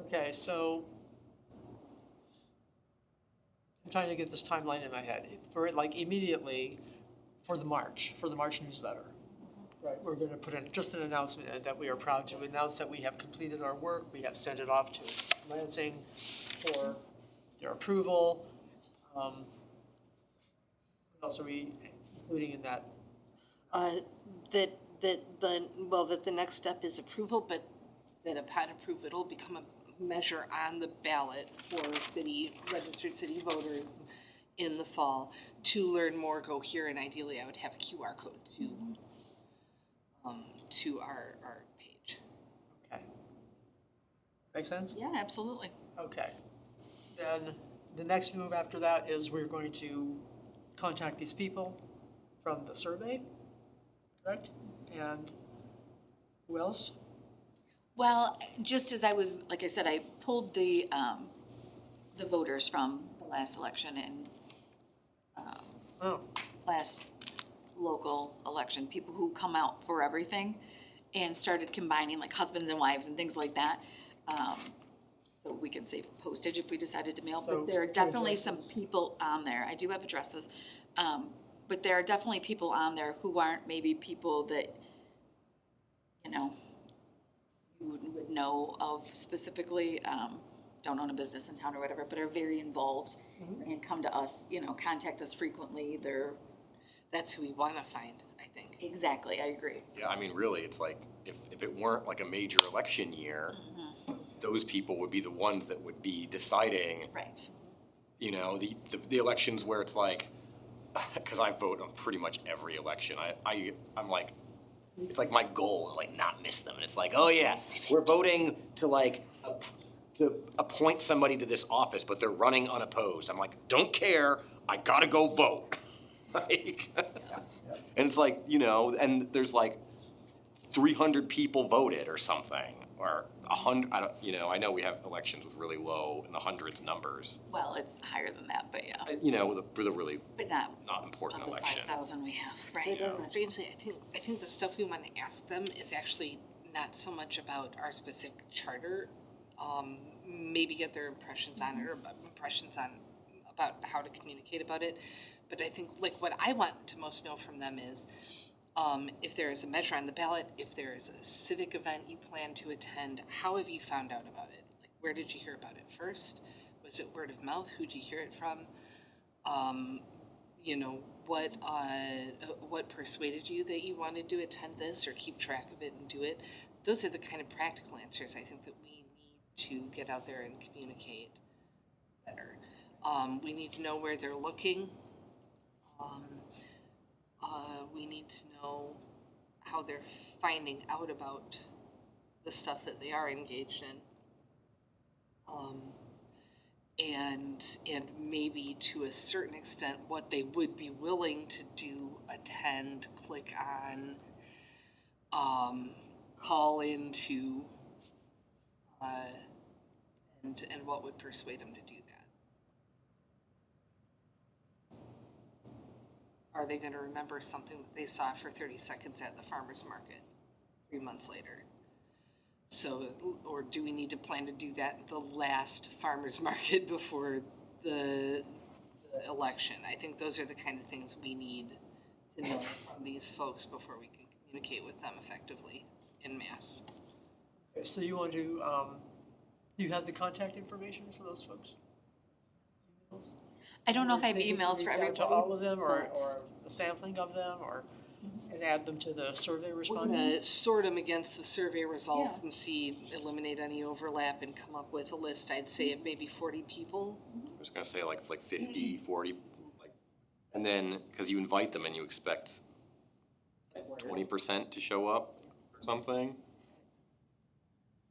Okay, so I'm trying to get this timeline in my head. For it, like immediately, for the March newsletter. Right, we're gonna put in just an announcement that we are proud to announce that we have completed our work, we have sent it off to Lansing for their approval. What else are we including in that? That the next step is approval, but that upon approval, it'll become a measure on the ballot for registered city voters in the fall. To learn more, go here, and ideally I would have a QR code to our page. Okay. Make sense? Yeah, absolutely. Okay. Then the next move after that is we're going to contact these people from the survey, correct? And who else? Well, just as I was, like I said, I pulled the voters from the last election and Oh, last local election, people who come out for everything, and started combining like husbands and wives and things like that. So we can save postage if we decided to mail, So, but there are two definitely some addresses. people on there, I do have addresses. But there are definitely people on there who aren't maybe people that, you know, you would know of specifically, don't own a business in town or whatever, but are very involved and come to us, you know, contact us frequently, they're, That's who we wanna find, I think. exactly, I agree. Yeah, I mean, really, it's like, if it weren't like a major election year, those people would be the ones that would be deciding, Right. you know, the elections where it's like, cause I vote on pretty much every election, I'm like, it's like my goal to like not miss them, and it's like, oh yeah, we're voting to like, to appoint somebody to this office, but they're running unopposed, I'm like, don't care, I gotta go vote. Like, and it's like, you know, and there's like 300 people voted or something, or 100, I don't, you know, I know we have elections with really low in the hundreds numbers, Well, it's higher than that, but yeah, you know, for the really but not not important of the elections. 5,000 we have, right? But strangely, I think the stuff we wanna ask them is actually not so much about our specific charter. Maybe get their impressions on it, or impressions on, about how to communicate about it. But I think, like, what I want to most know from them is, if there is a measure on the ballot, if there is a civic event you plan to attend, how have you found out about it? Like, where did you hear about it first? Was it word of mouth? Who'd you hear it from? You know, what persuaded you that you wanted to attend this or keep track of it and do it? Those are the kind of practical answers I think that we need to get out there and communicate better. We need to know where they're looking. We need to know how they're finding out about the stuff that they are engaged in. And maybe to a certain extent, what they would be willing to do, attend, click on, call into And what would persuade them to do that? Are they gonna remember something that they saw for 30 seconds at the farmer's market 3 months later? So, or do we need to plan to do that the last farmer's market before the election? I think those are the kind of things we need to know from these folks before we can communicate with them effectively in mass. Okay, so you want to, you have the contact information for those folks? I don't know if I have Thinking to emails for reach out everybody. to all of them, or but- a sampling of them, or, and add them to the survey We're respondents? gonna sort them against the survey results Yeah. and see, eliminate any overlap and come up with a list, I'd say, of maybe 40 people. I was gonna say like 50, 40, like, and then, cause you invite them and you expect 20% to show up or something.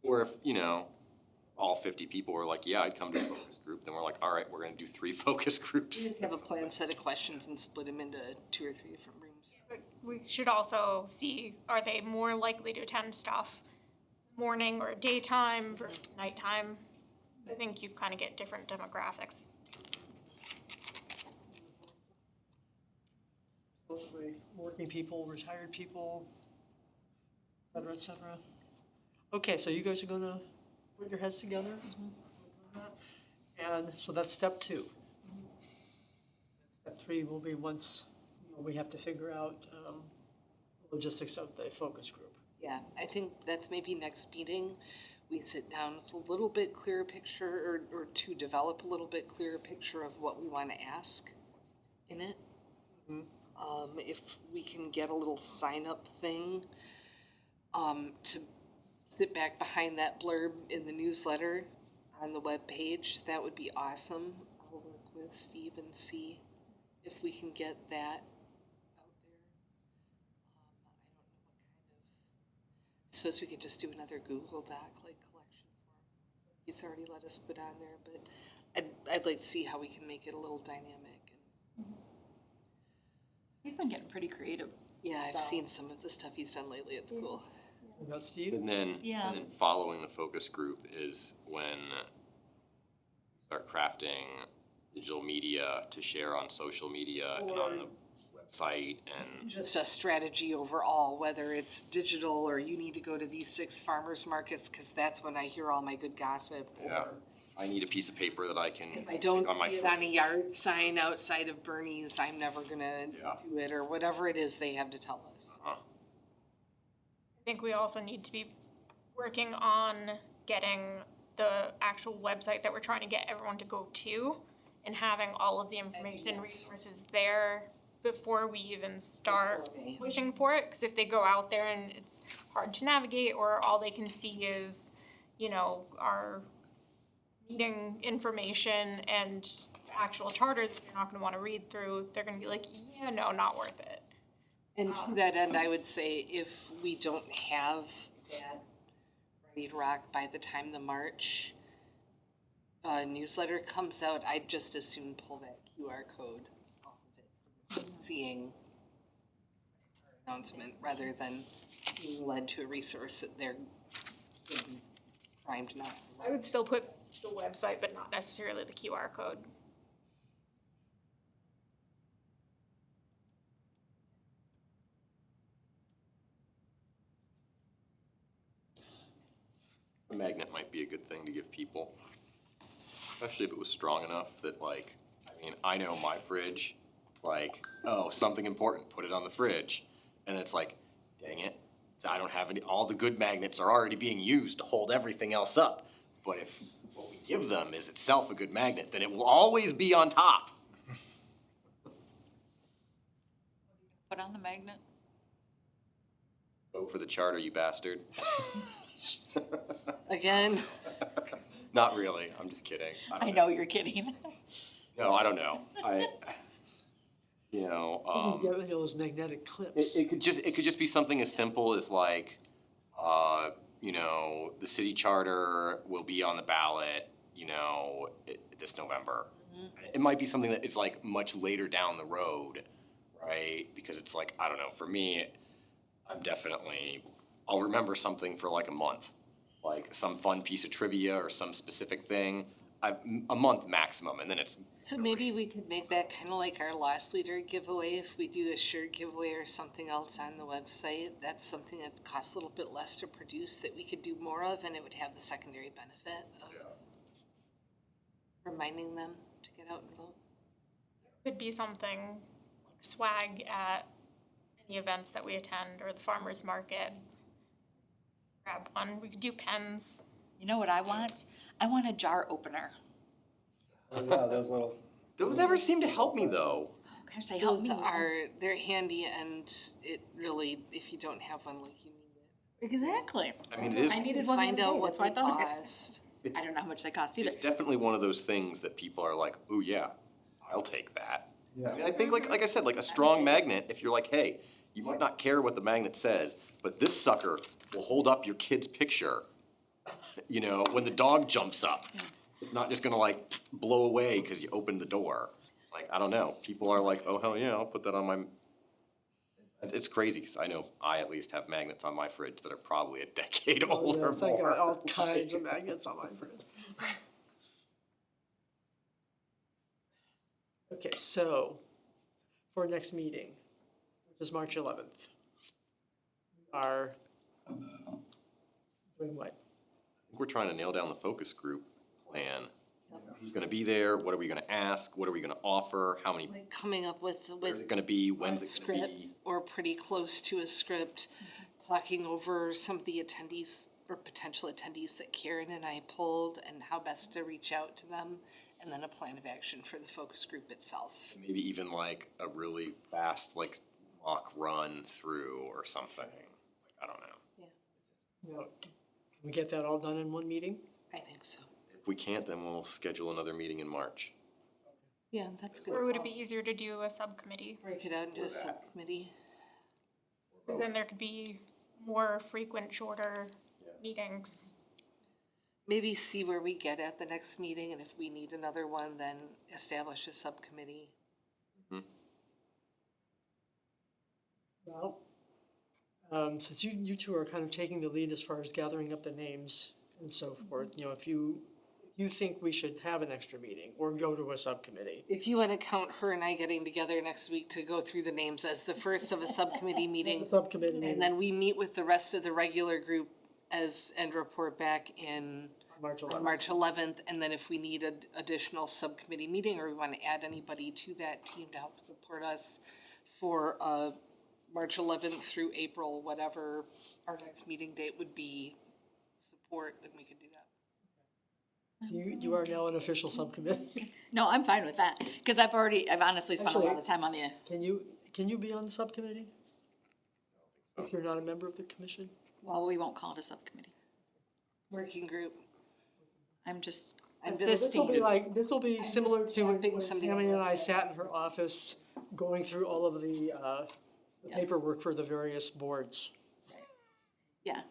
Or if, you know, all 50 people were like, yeah, I'd come to a focus group, then we're like, all right, we're gonna do 3 focus groups. Just have a planned set of questions and split them into 2 or 3 different rooms. But we should also see, are they more likely to attend stuff morning or daytime versus nighttime? I think you kind of get different demographics. Working people, retired people, et cetera, et cetera. Okay, so you guys are gonna put your heads together? And so that's step 2. Step 3 will be once, you know, we have to figure out, logistics of the focus group. Yeah, I think that's maybe next meeting, we sit down with a little bit clearer picture, or to develop a little bit clearer picture of what we wanna ask in it. If we can get a little sign-up thing, to sit back behind that blurb in the newsletter on the webpage, that would be awesome. I'll work with Steve and see if we can get that out there. I don't know what kind of, I suppose we could just do another Google Doc like collection form. He's already let us put on there, but I'd like to see how we can make it a little dynamic. He's been getting pretty creative. Yeah, I've So- seen some of the stuff he's done lately, it's cool. You got Steve? And then, Yeah. and then following the focus group is when you start crafting digital media to share on social media and on the website and Just a strategy overall, whether it's digital or you need to go to these 6 farmers markets, cause that's when I hear all my good gossip. yeah, Or I need a piece of paper that I can if I stick don't on my see it fridge. on a yard sign outside of Bernie's, I'm never gonna Yeah. do it, or whatever it is they have to tell us. Uh-huh. I think we also need to be working on getting the actual website that we're trying to get everyone to go to and having all of the information and Yes. resources there before we even start Before we- pushing for it. Because if they go out there and it's hard to navigate, or all they can see is, you know, our meeting information and actual charter that they're not gonna wanna read through, they're gonna be like, yeah, no, not worth it. And to that end, I would say if we don't have that ready to rock by the time the March newsletter comes out, I'd just as soon pull that QR code off of it, seeing our announcement rather than being led to a resource that they're primed not to. I would still put the website, but not necessarily the QR code. A magnet might be a good thing to give people, especially if it was strong enough that like, I mean, I know my fridge, like, oh, something important, put it on the fridge. And it's like, dang it, I don't have any, all the good magnets are already being used to hold everything else up. But if what we give them is itself a good magnet, then it will always be on top. Put on the magnet. Vote for the charter, you bastard. Again, Not really, I'm just kidding. I know you're kidding. No, I don't know. You know, Get rid of those magnetic clips. it could just be something as simple as like, you know, the city charter will be on the ballot, you know, this November. It might be something that it's like much later down the road, right? Because it's like, I don't know, for me, I'll remember something for like a month like some fun piece of trivia or some specific thing. A month maximum, and then it's. So maybe we could make that kind of like our lost leader giveaway, if we do a shirt giveaway or something else on the website. That's something that costs a little bit less to produce that we could do more of, and it would have the secondary benefit of reminding them to get out and vote. Could be something like swag at any events that we attend or the farmer's market. Grab one. We could do pens. You know what I want? I want a jar opener. Yeah, those little, Those never seem to help me though. Gosh, they help Those me. they're handy, and it really, if you don't have one, like, you need it. Exactly. I mean, it is. I needed one the Find other out day, what that's why I they thought of it. cost. It's, I don't know how much they cost either. it's definitely one of those things that people are like, "Ooh, yeah, I'll take that." yeah. I mean, I think like I said, like a strong magnet. If you're like, hey, you might not care what the magnet says, but this sucker will hold up your kid's picture. You know, when the dog jumps up, it's not just gonna like blow away because you opened the door. Like, I don't know. People are like, oh hell yeah, I'll put that on my. It's crazy because I know I at least have magnets on my fridge that are probably a decade old or Yes, I got more. all kinds of magnets on my fridge. Okay, so for next meeting, which is March 11th, we are doing what? We're trying to nail down the focus group plan. Who's gonna be there? What are we gonna ask? What are we gonna offer? How many, Like coming up with where's it gonna be? When's a it gonna be? script or pretty close to a script, talking over some of the attendees or potential attendees that Karen and I pulled and how best to reach out to them, and then a plan of action for the focus group itself. Maybe even like a really fast, like mock run through or something. Like, I don't know. You know, can we get that all done in one meeting? I think so. If we can't, then we'll schedule another meeting in March. Yeah, that's good. Or would it be easier to do a subcommittee? Break it out into a subcommittee. Because then there could be more frequent, shorter meetings. Maybe see where we get at the next meeting, and if we need another one, then establish a subcommittee. Well, since you two are kind of taking the lead as far as gathering up the names and so forth, you know, if you think we should have an extra meeting or go to a subcommittee. If you want to count her and I getting together next week to go through the names as the first of a subcommittee meeting, A subcommittee and meeting then we meet with the rest of the regular group and report back in March on 11th. March 11th, and then if we need an additional subcommittee meeting, or we want to add anybody to that team to help support us for March 11th through April, whatever our next meeting date would be, support, then we could do that. So you are now an official subcommittee. No, I'm fine with that, because I've honestly spent a lot Actually- of time on the, Can you be on the subcommittee? If you're not a member of the commission? well, we won't call it a subcommittee. Working group. I'm just I'm just- This will be assisting. like, this will be similar to when tapping somebody Tammy on and the I sat in her office going through all of the paperwork for the various boards. Yeah.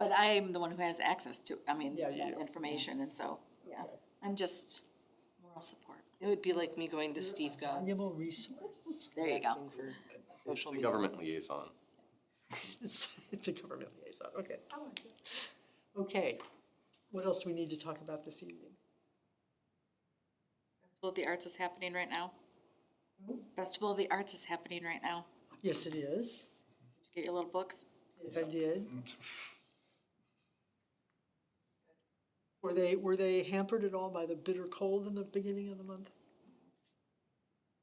But I'm the one who has access to, I mean, Yeah, you that do. information, and so, yeah, I'm just moral support. It would be like me going to Steve Gov. Valuable resource. There you go. asking for social The media. government liaison. It's the government liaison, okay. Okay, what else do we need to talk about this evening? Festival of the Arts is happening right now. Festival of the Arts is happening right now. Yes, it is. Did you get your little books? Yes, I did. Were they hampered at all by the bitter cold in the beginning of the month?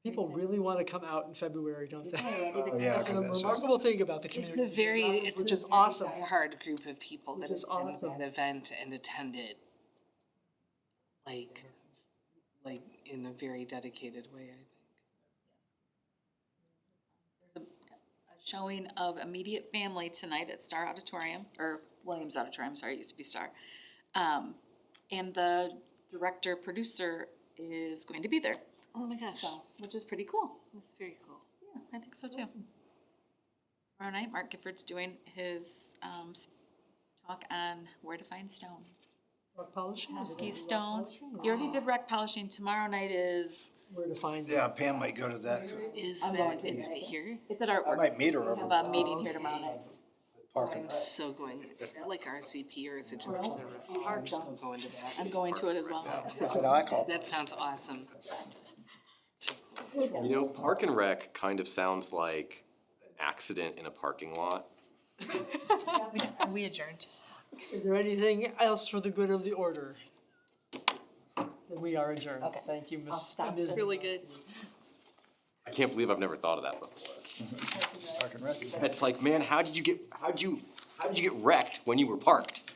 People really want to come out in February, don't they? Oh, yeah, That's a 'cause that's remarkable thing about the It's community. a very, it's Which a is very awesome. hard group of people Which that is attend awesome. that event and attend it like in a very dedicated way, I think. A showing of Immediate Family tonight at Star Auditorium, or Williams Auditorium, sorry, it used to be Star. And the director, producer is going to be there, Oh my gosh, so, which is pretty cool. that's very cool. Yeah, I think so too. Tomorrow night, Mark Gifford's doing his, talk on where to find stone. Rock polishing? Is it Ski rock stones. polishing? He already did rock polishing. Tomorrow night is, Where to find Yeah, Pam might go to that. Is I'm that, going to is that here? it's at Artworks. might meet her We over have there. a meeting here tomorrow night. Park and I'm Rec. so going, is that like RSVP or is it just? I'm so going to that. I'm going to it as well. That's what I call it. That sounds awesome. You know, Park and Rec kind of sounds like an accident in a parking lot. Are we adjourned? Is there anything else for the good of the order? Then we are adjourned. Okay. Thank you, Ms. stop Ms. Really good. I can't believe I've never thought of that before. Park and Rec. It's like, man, how did you get wrecked when you were parked?